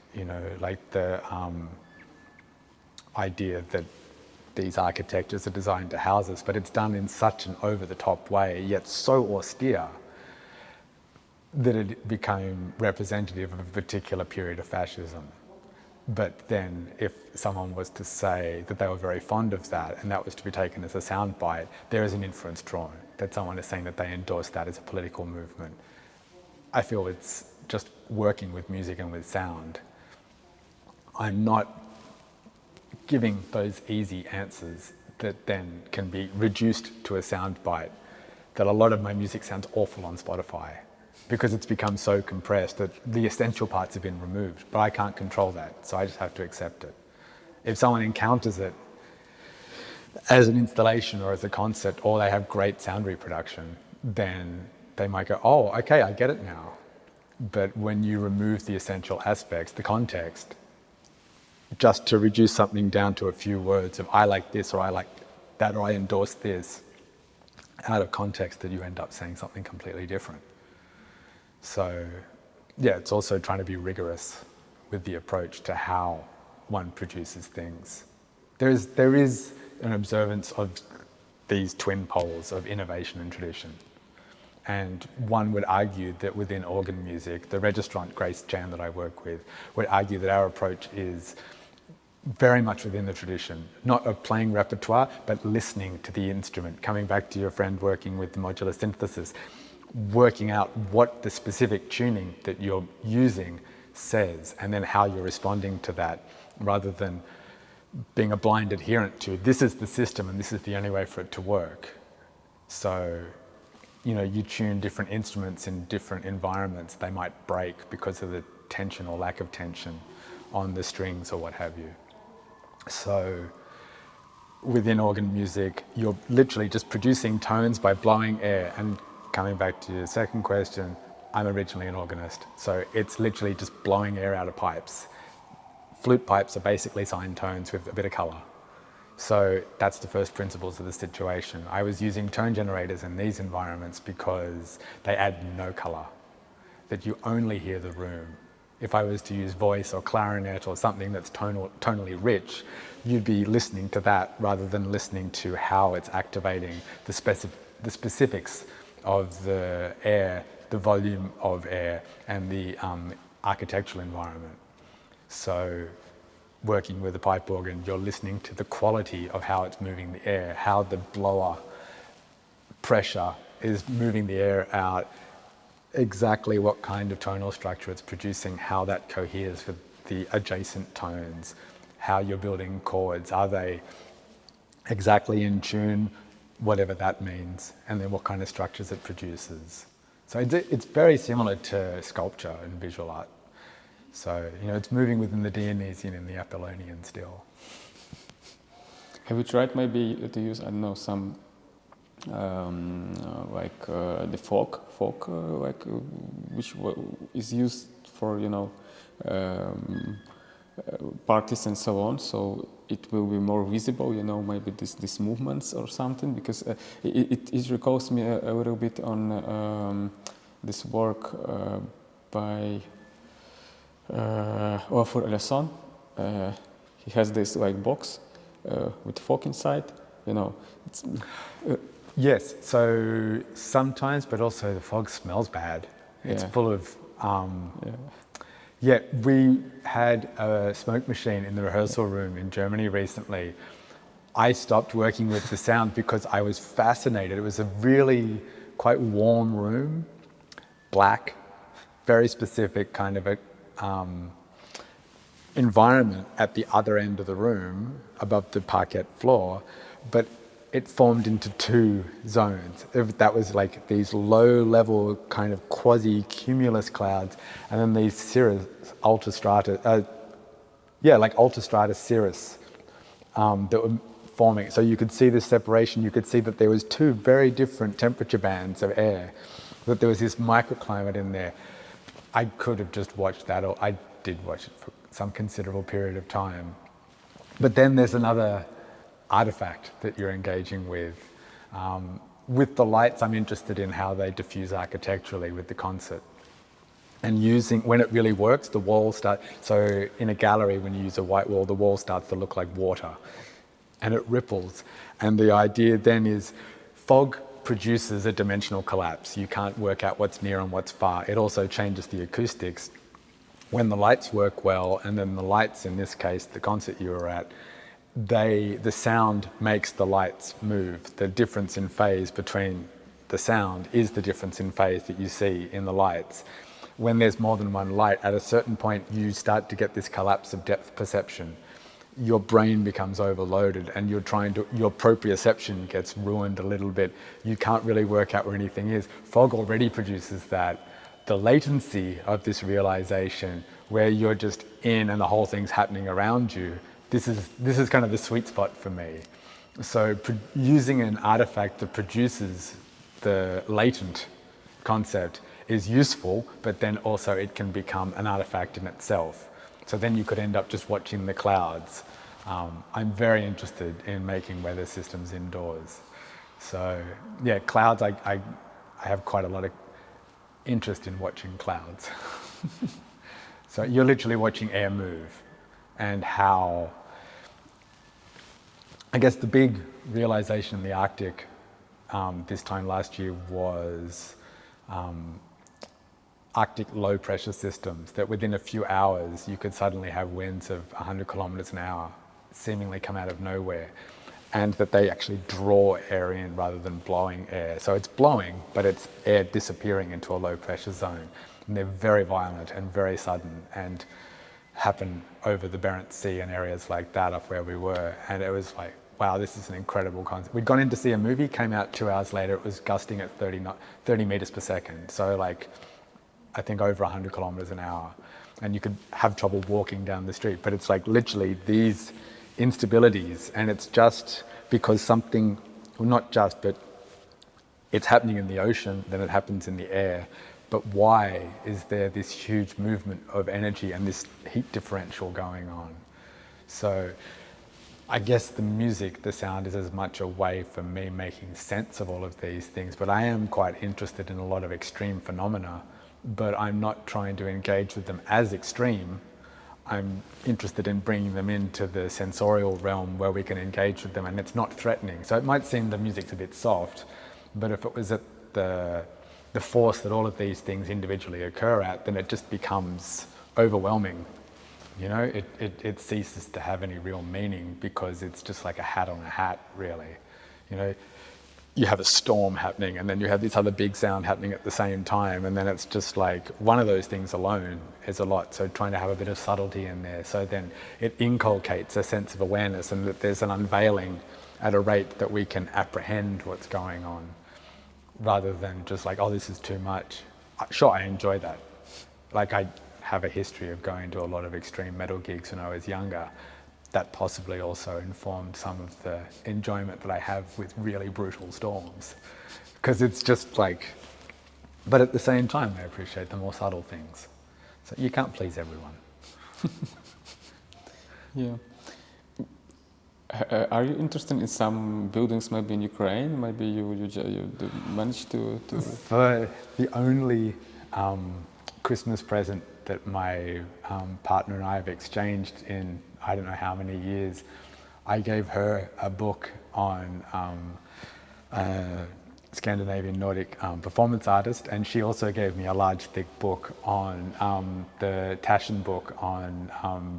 like the idea that these architectures are designed to house us, but it's done in such an over-the-top way, yet so austere, that it became representative of a particular period of fascism. But then if someone was to say that they were very fond of that and that was to be taken as a soundbite, there is an inference drawn that someone is saying that they endorse that as a political movement. I feel it's just working with music and with sound. I'm not giving those easy answers that then can be reduced to a soundbite, that a lot of my music sounds awful on Spotify because it's become so compressed that the essential parts have been removed, but I can't control that, so I just have to accept it. If someone encounters it as an installation or as a concert, or they have great sound reproduction, then they might go, oh, okay, I get it now. But when you remove the essential aspects, the context, just to reduce something down to a few words of I like this or I like that or I endorse this, out of context, that you end up saying something completely different. So yeah, it's also trying to be rigorous with the approach to how one produces things. There is an observance of these twin poles of innovation and tradition. And one would argue that within organ music, the registrant Grace Chan that I work with would argue that our approach is very much within the tradition, not of playing repertoire, but listening to the instrument, coming back to your friend working with the modular synthesis, working out what the specific tuning that you're using says, and then how you're responding to that, rather than being a blind adherent to this is the system and this is the only way for it to work. So, you tune different instruments in different environments. They might break because of the tension or lack of tension on the strings or what have you. So within organ music, you're literally just producing tones by blowing air. And coming back to your second question, I'm originally an organist. So it's literally just blowing air out of pipes. Flute pipes are basically sine tones with a bit of color. So that's the first principles of the situation. I was using tone generators in these environments because they add no color, that you only hear the room. If I was to use voice or clarinet or something that's tonally rich, you'd be listening to that rather than listening to how it's activating the specifics of the air, the volume of air, and the architectural environment. So working with a pipe organ, you're listening to the quality of how it's moving the air, how the blower pressure is moving the air out, exactly what kind of tonal structure it's producing, how that coheres with the adjacent tones, how you're building chords, are they exactly in tune, whatever that means, and then what kind of structures it produces. So it's very similar to sculpture and visual art. So, it's moving within the Dionysian and the Apollonian still. Have you tried maybe to use, I don't know, some the folk, which is used for, parties and so on, so it will be more visible, maybe these movements or something, because it recalls me a little bit on this work by for Eleson. He has this box with folk inside, it's, yes, so sometimes, but also the fog smells bad. It's full of we had a smoke machine in the rehearsal room in Germany recently. I stopped working with the sound because I was fascinated. It was a really quite warm room, black, very specific kind of a environment at the other end of the room above the parquet floor, but it formed into two zones. That was like these low-level kind of quasi-cumulus clouds, and then these cirrus altostratus, altostratus cirrus that were forming. So you could see this separation. You could see that there was two very different temperature bands of air, that there was this microclimate in there. I could have just watched that, or I did watch it for some considerable period of time. But then there's another artifact that you're engaging with. With the lights, I'm interested in how they diffuse architecturally with the concert. And when it really works, the walls so in a gallery, when you use a white wall, the wall starts to look like water and it ripples. And the idea then is fog produces a dimensional collapse. You can't work out what's near and what's far. It also changes the acoustics. When the lights work well, and then the lights, in this case, the concert you were at, the sound makes the lights move. The difference in phase between the sound is the difference in phase that you see in the lights. When there's more than one light, at a certain point you start to get this collapse of depth perception. Your brain becomes overloaded and your proprioception gets ruined a little bit. You can't really work out where anything is. Fog already produces that. The latency of this realization, where you're just in and the whole thing's happening around you, this is kind of the sweet spot for me. So using an artifact that produces the latent concept is useful, but then also it can become an artifact in itself. So then you could end up just watching the clouds. I'm very interested in making weather systems indoors. So yeah, clouds, I have quite a lot of interest in watching clouds. So you're literally watching air move, and how, I guess the big realization in the Arctic this time last year was Arctic low pressure systems, that within a few hours you could suddenly have winds of 100 kilometers an hour seemingly come out of nowhere, and that they actually draw air in rather than blowing air. So it's blowing, but it's air disappearing into a low pressure zone. And they're very violent and very sudden, and happen over the Barents Sea and areas like that up where we were. And it was like, wow, this is an incredible concept. We'd gone in to see a movie, came out 2 hours later, it was gusting at 30 meters per second. So like, I think over 100 kilometers an hour. And you could have trouble walking down the street. But it's like literally these instabilities, and it's just because something, well, not just, but it's happening in the ocean, then it happens in the air. But why is there this huge movement of energy and this heat differential going on? So I guess the music, the sound, is as much a way for me making sense of all of these things, but I am quite interested in a lot of extreme phenomena, but I'm not trying to engage with them as extreme. I'm interested in bringing them into the sensorial realm where we can engage with them and it's not threatening. So it might seem the music's a bit soft, but if it was at the force that all of these things individually occur at, then it just becomes overwhelming. You know, it ceases to have any real meaning because it's just like a hat on a hat, really. You know, you have a storm happening and then you have this other big sound happening at the same time, and then it's just like one of those things alone is a lot. So trying to have a bit of subtlety in there, so then it inculcates a sense of awareness and that there's an unveiling at a rate that we can apprehend what's going on, rather than just like, oh, this is too much. Sure, I enjoy that. Like, I have a history of going to a lot of extreme metal gigs when I was younger. That possibly also informed some of the enjoyment that I have with really brutal storms. Because it's just like, but at the same time, I appreciate the more subtle things. So you can't please everyone. Yeah. Are you interested in some buildings maybe in Ukraine? Maybe you managed to... For the only Christmas present that my partner and I have exchanged in I don't know how many years, I gave her a book on Scandinavian Nordic performance artist, and she also gave me a large thick book on the Taschen book on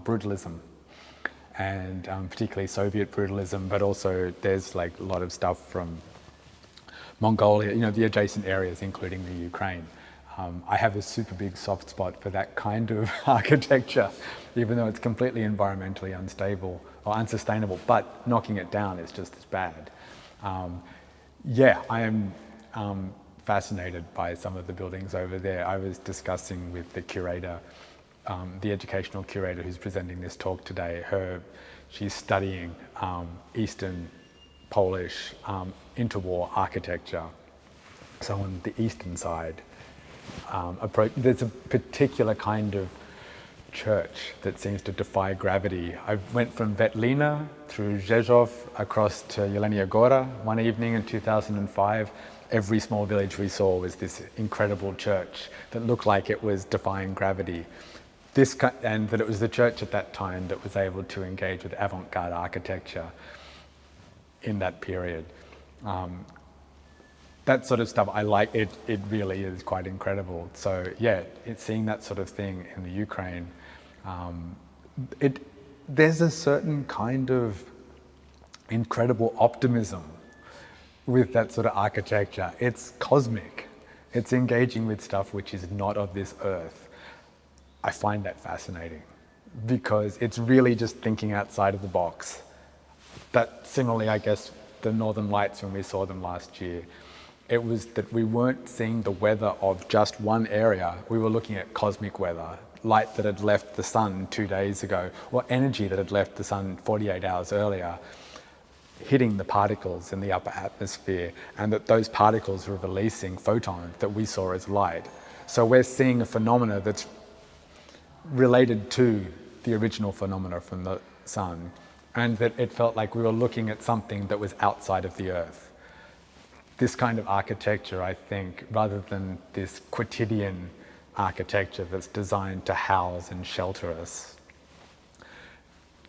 brutalism, and particularly Soviet brutalism, but also there's like a lot of stuff from Mongolia, you know, the adjacent areas, including the Ukraine. I have a super big soft spot for that kind of architecture, even though it's completely environmentally unstable or unsustainable, but knocking it down is just as bad. Yeah, I am fascinated by some of the buildings over there. I was discussing with the curator, the educational curator who's presenting this talk today. She's studying Eastern Polish interwar architecture. So on the eastern side, there's a particular kind of church that seems to defy gravity. I went from Vetlina through Rzeszów across to Jelenia Góra one evening in 2005. Every small village we saw was this incredible church that looked like it was defying gravity. And that it was the church at that time that was able to engage with avant-garde architecture in that period. That sort of stuff, I like it. It really is quite incredible. So yeah, it's seeing that sort of thing in the Ukraine. There's a certain kind of incredible optimism with that sort of architecture. It's cosmic. It's engaging with stuff which is not of this earth. I find that fascinating because it's really just thinking outside of the box. That similarly, I guess, the Northern Lights when we saw them last year, it was that we weren't seeing the weather of just one area. We were looking at cosmic weather, light that had left the sun 2 days ago, or energy that had left the sun 48 hours earlier, hitting the particles in the upper atmosphere, and that those particles were releasing photons that we saw as light. So we're seeing a phenomena that's related to the original phenomena from the sun, and that it felt like we were looking at something that was outside of the earth. This kind of architecture, I think, rather than this quotidian architecture that's designed to house and shelter us,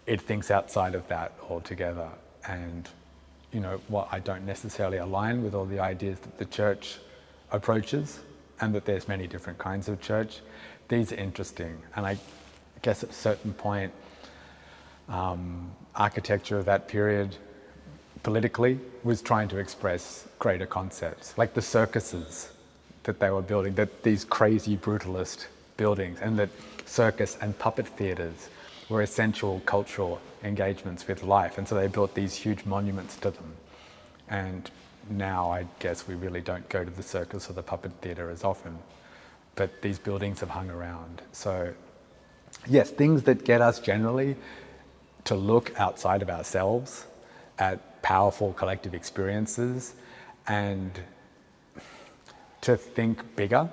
it thinks outside of that altogether. And, you know, what I don't necessarily align with all the ideas that the church approaches, and that there's many different kinds of church. These are interesting, and I guess at a certain point, architecture of that period politically was trying to express greater concepts, like the circuses that they were building, that these crazy brutalist buildings, and that circus and puppet theatres were essential cultural engagements with life, and so they built these huge monuments to them. And now I guess we really don't go to the circus or the puppet theatre as often, but these buildings have hung around. So yes, things that get us generally to look outside of ourselves at powerful collective experiences and to think bigger,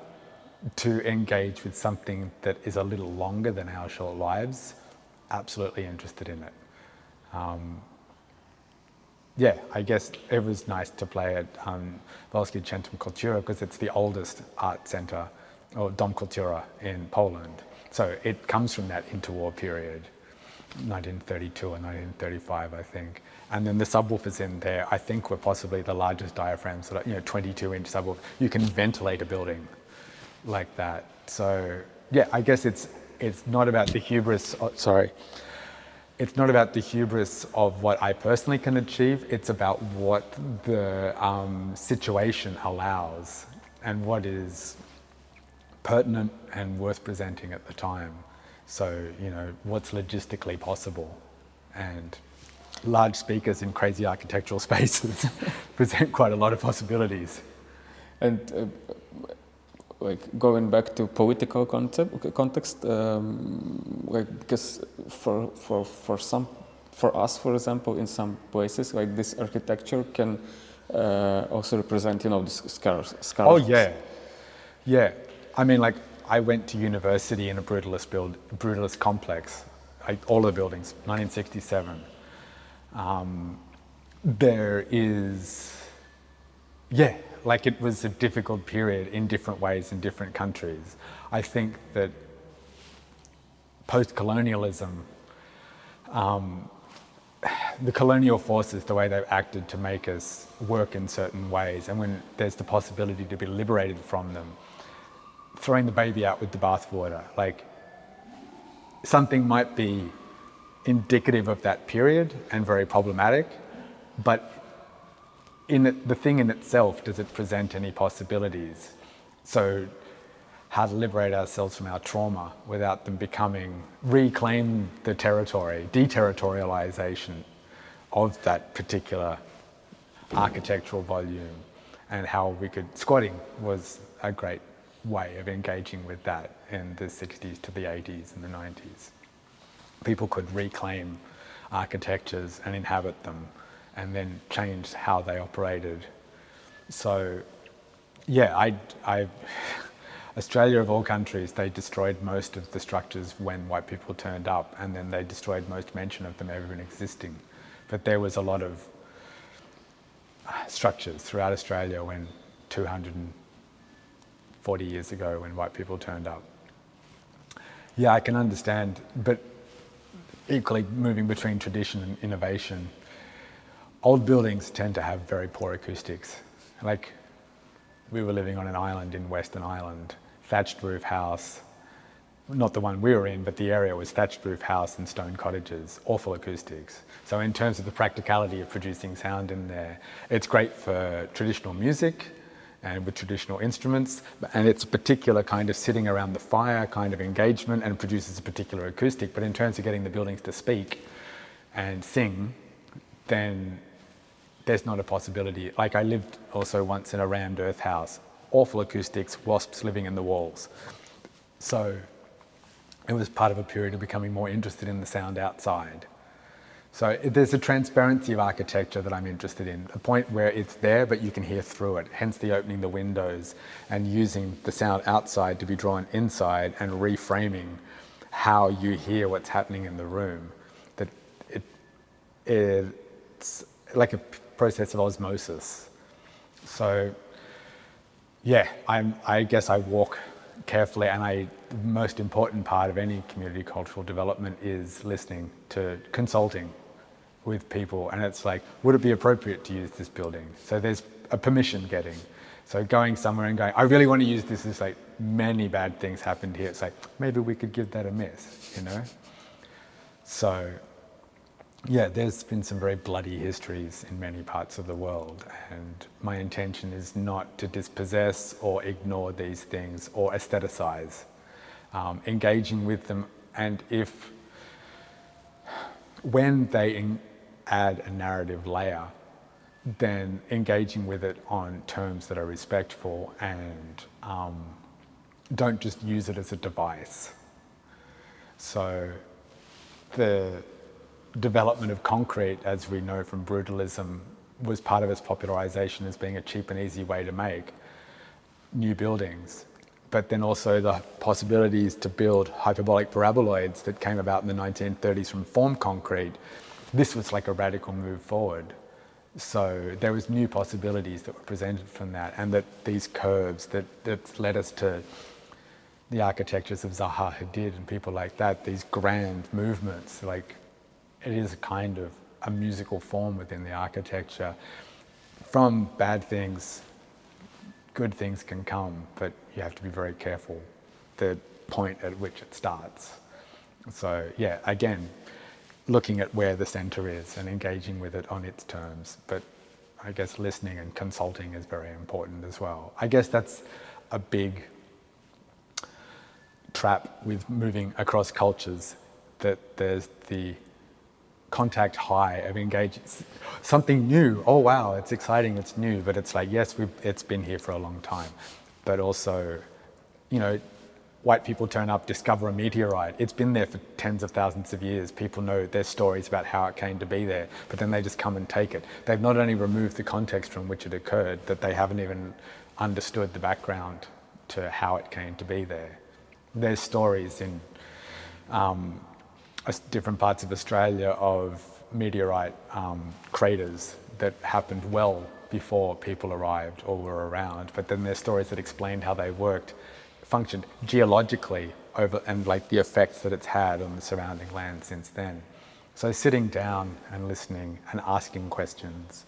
to engage with something that is a little longer than our short lives. Absolutely interested in it. Yeah, I guess it was nice to play at Polskie Centrum Kultury because it's the oldest art centre, or Dom Kultura in Poland. So it comes from that interwar period, 1932 or 1935, I think. And then the subwoofers in there, I think, were possibly the largest diaphragms, 22-inch subwoofer. You can ventilate a building like that. So yeah, I guess it's it's not about the hubris, it's not about the hubris of what I personally can achieve, it's about what the situation allows and what is pertinent and worth presenting at the time. So, you know, what's logistically possible. And large speakers in crazy architectural spaces present quite a lot of possibilities. And like going back to political context, like because for us, for example, in some places, like this architecture can also represent, you know, this scarce. Oh yeah, yeah. I mean, like I went to university in a brutalist complex, like all the buildings, 1967. There is, yeah, like it was a difficult period in different ways in different countries. I think that post-colonialism, the colonial forces, the way they've acted to make us work in certain ways, and when there's the possibility to be liberated from them, throwing the baby out with the bathwater, like something might be indicative of that period and very problematic, but in the thing in itself, does it present any possibilities? So how to liberate ourselves from our trauma without them reclaim the territory, deterritorialization of that particular architectural volume, and how squatting was a great way of engaging with that in the 60s to the 80s and the 90s. People could reclaim architectures and inhabit them and then change how they operated. So yeah, Australia of all countries, they destroyed most of the structures when white people turned up, and then they destroyed most mention of them ever existing. But there was a lot of structures throughout Australia when 240 years ago when white people turned up. Yeah, I can understand, but equally moving between tradition and innovation, old buildings tend to have very poor acoustics. Like, we were living on an island in Western Ireland, thatched roof house, not the one we were in, but the area was thatched roof house and stone cottages, awful acoustics. So in terms of the practicality of producing sound in there, it's great for traditional music and with traditional instruments, and it's a particular kind of sitting around the fire kind of engagement and produces a particular acoustic. But in terms of getting the buildings to speak and sing, then there's not a possibility. Like, I lived also once in a rammed earth house, awful acoustics, wasps living in the walls. So it was part of a period of becoming more interested in the sound outside. So there's a transparency of architecture that I'm interested in, a point where it's there but you can hear through it, hence the opening the windows and using the sound outside to be drawn inside and reframing how you hear what's happening in the room. That it's like a process of osmosis. So yeah, I guess I walk carefully, and the most important part of any community cultural development is listening to, consulting with people, and it's like, would it be appropriate to use this building? So there's a permission getting. So going somewhere and going, I really want to use this, it's like, many bad things happened here. It's like, maybe we could give that a miss, you know? So yeah, there's been some very bloody histories in many parts of the world, and my intention is not to dispossess or ignore these things or aestheticize. Engaging with them, and when they add a narrative layer, then engaging with it on terms that are respectful and don't just use it as a device. So the development of concrete, as we know from brutalism, was part of its popularization as being a cheap and easy way to make new buildings. But then also the possibilities to build hyperbolic paraboloids that came about in the 1930s from formed concrete. This was like a radical move forward. So there was new possibilities that were presented from that, and that these curves that led us to the architectures of Zaha Hadid and people like that, these grand movements, like, it is a kind of a musical form within the architecture. From bad things, good things can come, but you have to be very careful. The point at which it starts. So yeah, again, looking at where the center is and engaging with it on its terms. But I guess listening and consulting is very important as well. I guess that's a big trap with moving across cultures, that there's the contact high of engaging, something new, oh wow, it's exciting, it's new, but it's like, yes, it's been here for a long time. But also, you know, white people turn up, discover a meteorite. It's been there for tens of thousands of years. People know their stories about how it came to be there, but then they just come and take it. They've not only removed the context from which it occurred, that they haven't even understood the background to how it came to be there. There's stories in different parts of Australia of meteorite craters that happened well before people arrived or were around, but then there's stories that explained how they functioned geologically over, and like the effects that it's had on the surrounding land since then. So sitting down and listening and asking questions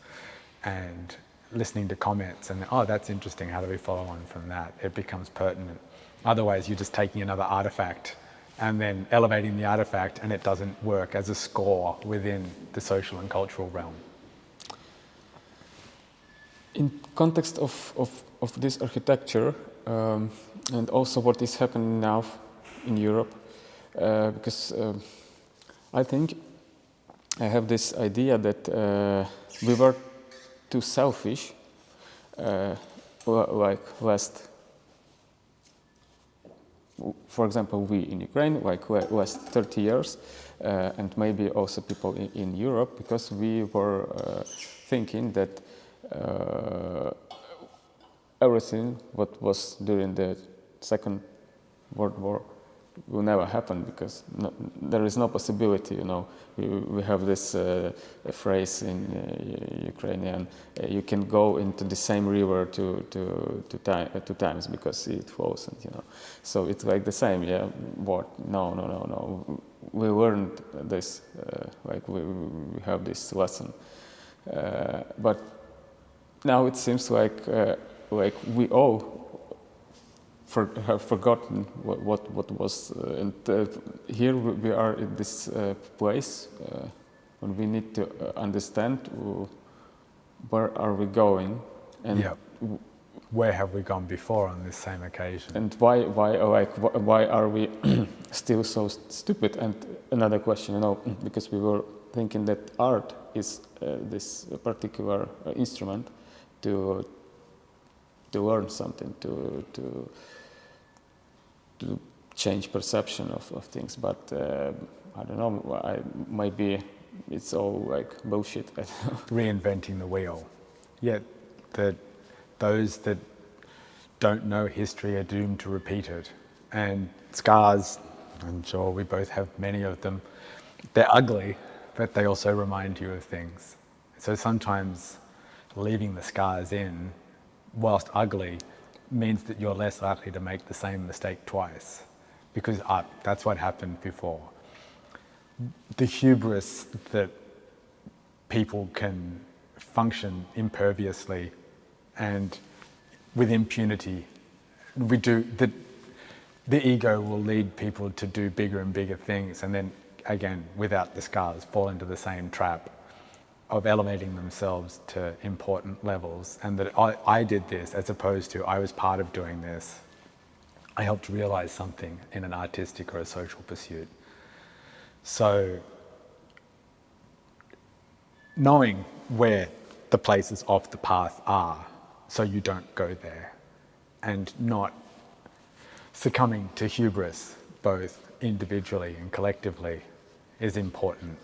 and listening to comments and, oh, that's interesting, how do we follow on from that? It becomes pertinent. Otherwise, you're just taking another artifact and then elevating the artifact, and it doesn't work as a score within the social and cultural realm. In context of this architecture, and also what is happening now in Europe, because I think I have this idea that we were too selfish, like last, for example, we in Ukraine, like last 30 years, and maybe also people in Europe, because we were thinking that everything what was during the Second World War will never happen, because there is no possibility, you know. We have this phrase in Ukrainian, you can go into the same river two times because it flows, and, you know. So it's like the same, yeah. What? No. We learned this, like we have this lesson, but now it seems like we all have forgotten what was, and here we are in this place when we need to understand where are we going, and where have we gone before on this same occasion, and why are we still so stupid? And another question, you know, because we were thinking that art is this particular instrument to learn something, to change perception of things, but I don't know, maybe it's all like bullshit. I don't know. Reinventing the wheel. Yet those that don't know history are doomed to repeat it. And scars, I'm sure we both have many of them, they're ugly, but they also remind you of things. So sometimes leaving the scars in, whilst ugly, means that you're less likely to make the same mistake twice, because that's what happened before. The hubris that people can function imperviously and with impunity, the ego will lead people to do bigger and bigger things, and then again, without the scars, fall into the same trap of elevating themselves to important levels, and that I did this as opposed to I was part of doing this. I helped realize something in an artistic or a social pursuit. So knowing where the places off the path are so you don't go there, and not succumbing to hubris both individually and collectively is important.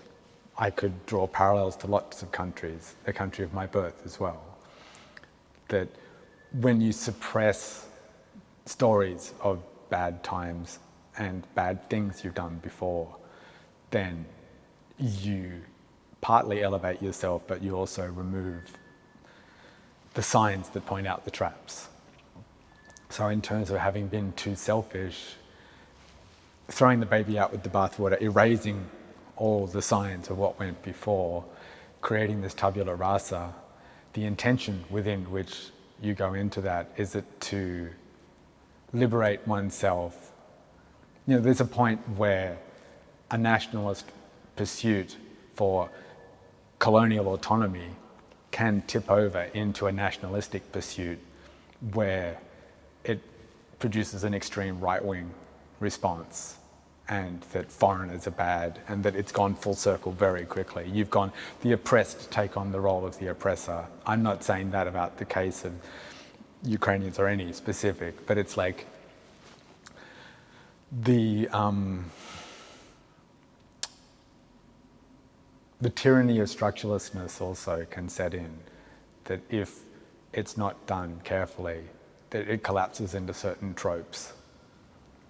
I could draw parallels to lots of countries, the country of my birth as well. That when you suppress stories of bad times and bad things you've done before, then you partly elevate yourself, but you also remove the signs that point out the traps. So in terms of having been too selfish, throwing the baby out with the bathwater, erasing all the signs of what went before, creating this tabula rasa, the intention within which you go into that, is it to liberate oneself there's a point where a nationalist pursuit for colonial autonomy can tip over into a nationalistic pursuit where it produces an extreme right-wing response, and that foreigners are bad, and that it's gone full circle very quickly. You've gone, the oppressed take on the role of the oppressor. I'm not saying that about the case of Ukrainians or any specific, but it's like the tyranny of structurelessness also can set in, that if it's not done carefully, that it collapses into certain tropes,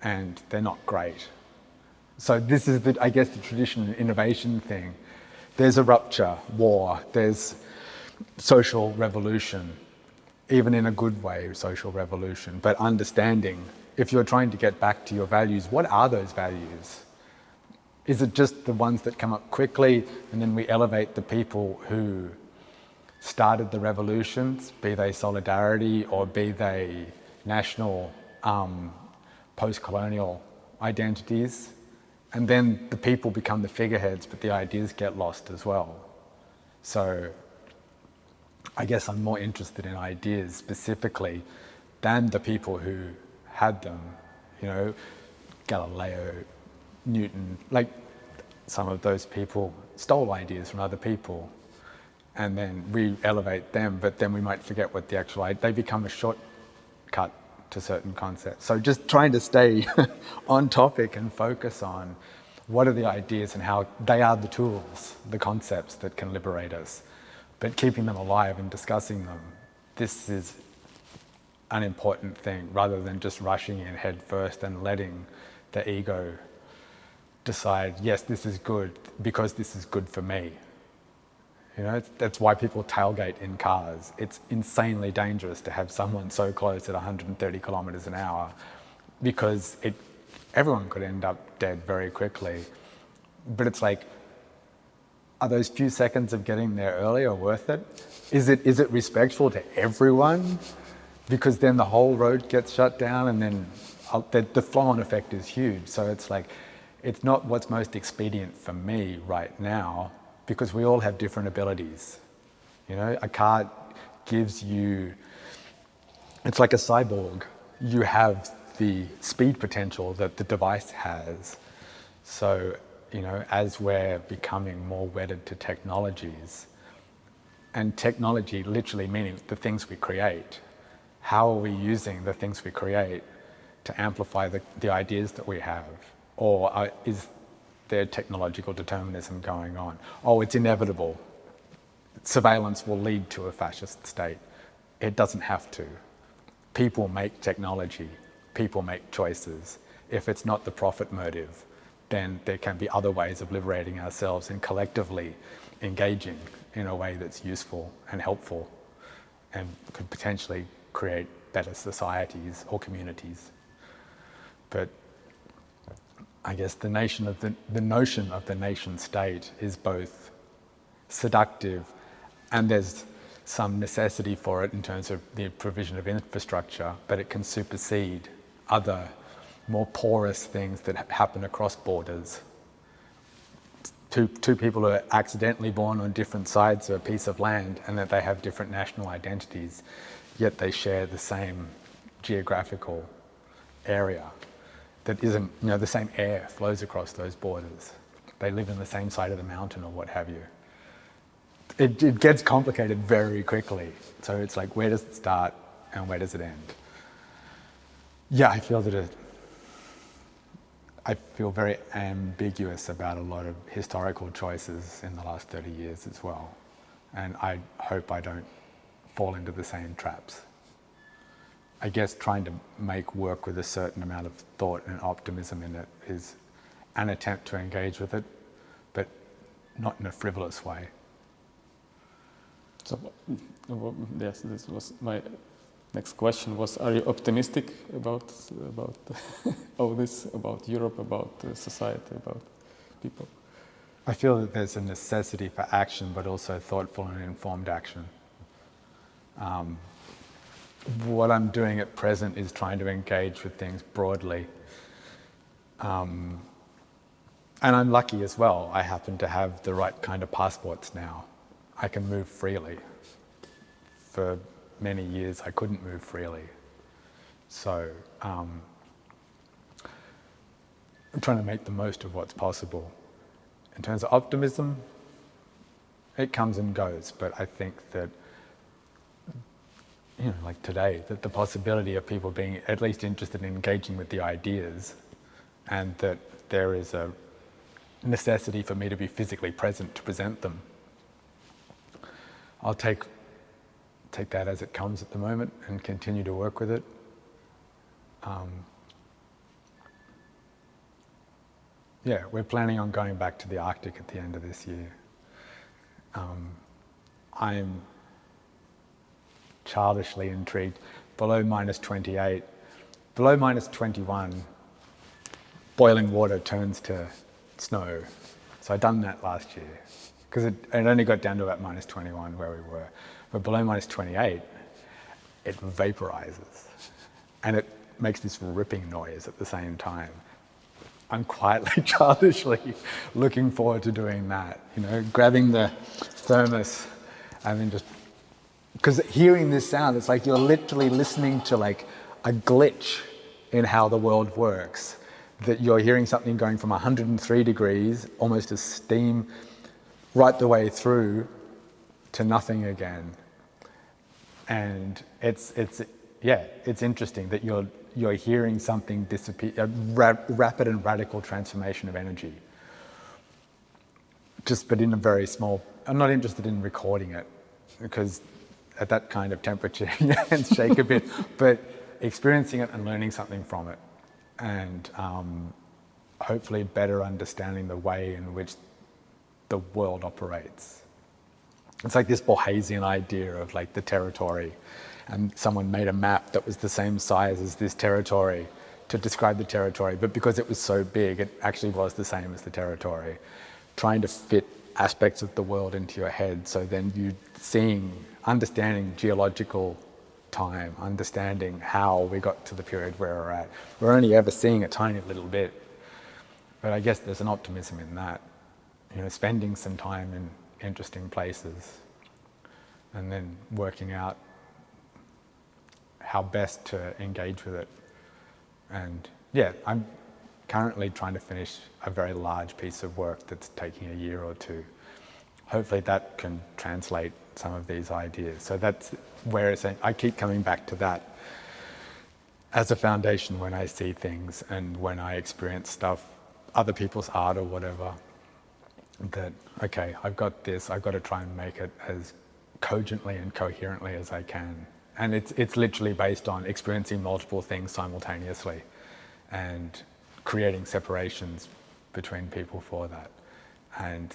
and they're not great. So this is, I guess, the tradition innovation thing. There's a rupture, war, there's social revolution, even in a good way, social revolution, but understanding, if you're trying to get back to your values, what are those values? Is it just the ones that come up quickly and then we elevate the people who started the revolutions, be they solidarity or be they national post-colonial identities, and then the people become the figureheads but the ideas get lost as well? So I guess I'm more interested in ideas specifically than the people who had them, Galileo, Newton, like some of those people stole ideas from other people, and then we elevate them, but then we might forget what the actual, they become a shortcut to certain concepts. So just trying to stay on topic and focus on what are the ideas and how they are the tools, the concepts that can liberate us, but keeping them alive and discussing them. This is an important thing, rather than just rushing in head first and letting the ego decide, yes, this is good because this is good for me. That's why people tailgate in cars. It's insanely dangerous to have someone so close at 130 kilometers an hour, because everyone could end up dead very quickly. But it's like, are those few seconds of getting there earlier worth it? Is it respectful to everyone? Because then the whole road gets shut down, and then the flow-on effect is huge. So it's like, it's not what's most expedient for me right now, because we all have different abilities. A car gives you, it's like a cyborg. You have the speed potential that the device has. So, as we're becoming more wedded to technologies, and technology literally meaning the things we create, how are we using the things we create to amplify the ideas that we have? Or is there technological determinism going on? Oh, it's inevitable. Surveillance will lead to a fascist state. It doesn't have to. People make technology. People make choices. If it's not the profit motive, then there can be other ways of liberating ourselves and collectively engaging in a way that's useful and helpful and could potentially create better societies or communities. But I guess the notion of the nation state is both seductive, and there's some necessity for it in terms of the provision of infrastructure, but it can supersede other more porous things that happen across borders. Two people are accidentally born on different sides of a piece of land, and that they have different national identities, yet they share the same geographical area. That isn't, the same air flows across those borders. They live in the same side of the mountain or what have you. It gets complicated very quickly. So it's like, where does it start and where does it end? Yeah, I feel very ambiguous about a lot of historical choices in the last 30 years as well. And I hope I don't fall into the same traps. I guess trying to make work with a certain amount of thought and optimism in it is an attempt to engage with it, but not in a frivolous way. So, yes, this was my next question was, are you optimistic about all this, about Europe, about society, about people? I feel that there's a necessity for action, but also thoughtful and informed action. What I'm doing at present is trying to engage with things broadly. And I'm lucky as well. I happen to have the right kind of passports now. I can move freely. For many years, I couldn't move freely. So I'm trying to make the most of what's possible. In terms of optimism, it comes and goes, but I think that, like today, that the possibility of people being at least interested in engaging with the ideas, and that there is a necessity for me to be physically present to present them. I'll take that as it comes at the moment and continue to work with it. We're planning on going back to the Arctic at the end of this year. I'm childishly intrigued. Below -28, below -21, boiling water turns to snow. So I'd done that last year, because it only got down to about -21 where we were. But below -28, it vaporizes, and it makes this ripping noise at the same time. I'm quietly, childishly looking forward to doing that, grabbing the thermos and then just, because hearing this sound, it's like you're literally listening to like a glitch in how the world works, that you're hearing something going from 103 degrees, almost as steam, right the way through to nothing again. And it's interesting that you're hearing something disappear, a rapid and radical transformation of energy. But in a very small, I'm not interested in recording it, because at that kind of temperature, your hands shake a bit, but experiencing it and learning something from it, and hopefully better understanding the way in which the world operates. It's like this Borgesian idea of like the territory, and someone made a map that was the same size as this territory to describe the territory, but because it was so big, it actually was the same as the territory, trying to fit aspects of the world into your head. So then you understanding geological time, understanding how we got to the period where we're at. We're only ever seeing a tiny little bit, but I guess there's an optimism in that, spending some time in interesting places and then working out how best to engage with it. And I'm currently trying to finish a very large piece of work that's taking a year or two. Hopefully that can translate some of these ideas. So that's where I keep coming back to that as a foundation when I see things and when I experience stuff, other people's art or whatever, that, okay, I've got this, I've got to try and make it as cogently and coherently as I can. And it's literally based on experiencing multiple things simultaneously and creating separations between people for that. And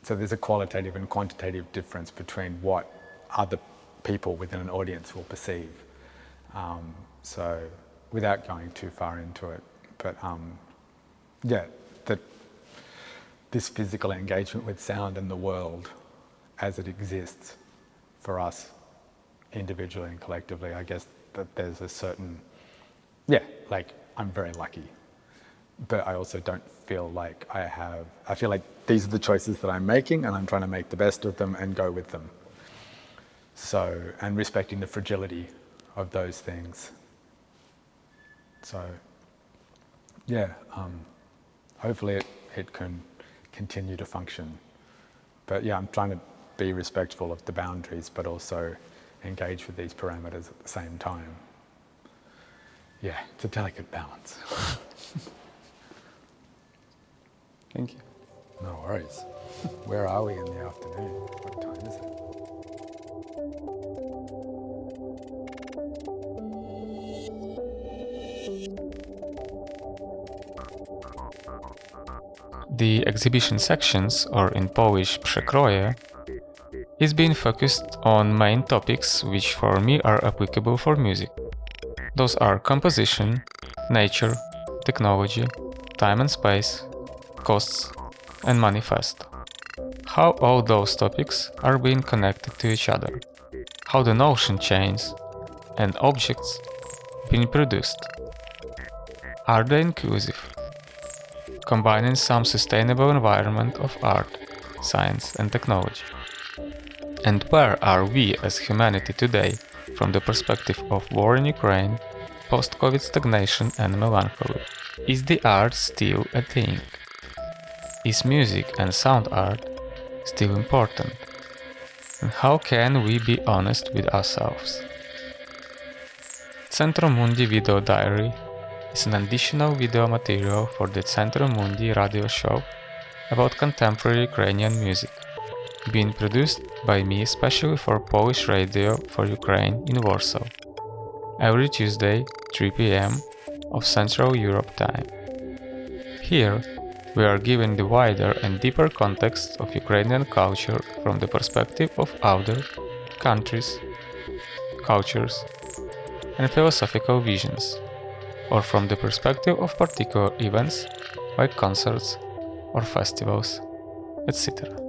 so there's a qualitative and quantitative difference between what other people within an audience will perceive. So without going too far into it, but that this physical engagement with sound and the world as it exists for us individually and collectively, I guess that there's a certain, I'm very lucky, but I also don't feel like I feel like these are the choices that I'm making and I'm trying to make the best of them and go with them. So, and respecting the fragility of those things. So, hopefully it can continue to function. But I'm trying to be respectful of the boundaries, but also engage with these parameters at the same time. It's a delicate balance. Thank you. No worries. Where are we in the afternoon? What time is it? The exhibition sections, or in Polish przekroje, is being focused on main topics which for me are applicable for music. Those are composition, nature, technology, time and space, costs, and manifest. How all those topics are being connected to each other, how the notion chains and objects being produced. Are they inclusive? combining some sustainable environment of art, science and technology. And where are we as humanity today from the perspective of war in Ukraine, post-Covid stagnation and melancholy? Is the art still a thing? Is music and sound art still important? And how can we be honest with ourselves? Centro Mundi Video Diary is an additional video material for the Centro Mundi radio show about contemporary Ukrainian music, being produced by me especially for Polish Radio for Ukraine in Warsaw, every Tuesday 3 p.m. of Central Europe time. Here, we are given the wider and deeper context of Ukrainian culture from the perspective of other countries, cultures, and philosophical visions, or from the perspective of particular events like concerts or festivals, etc.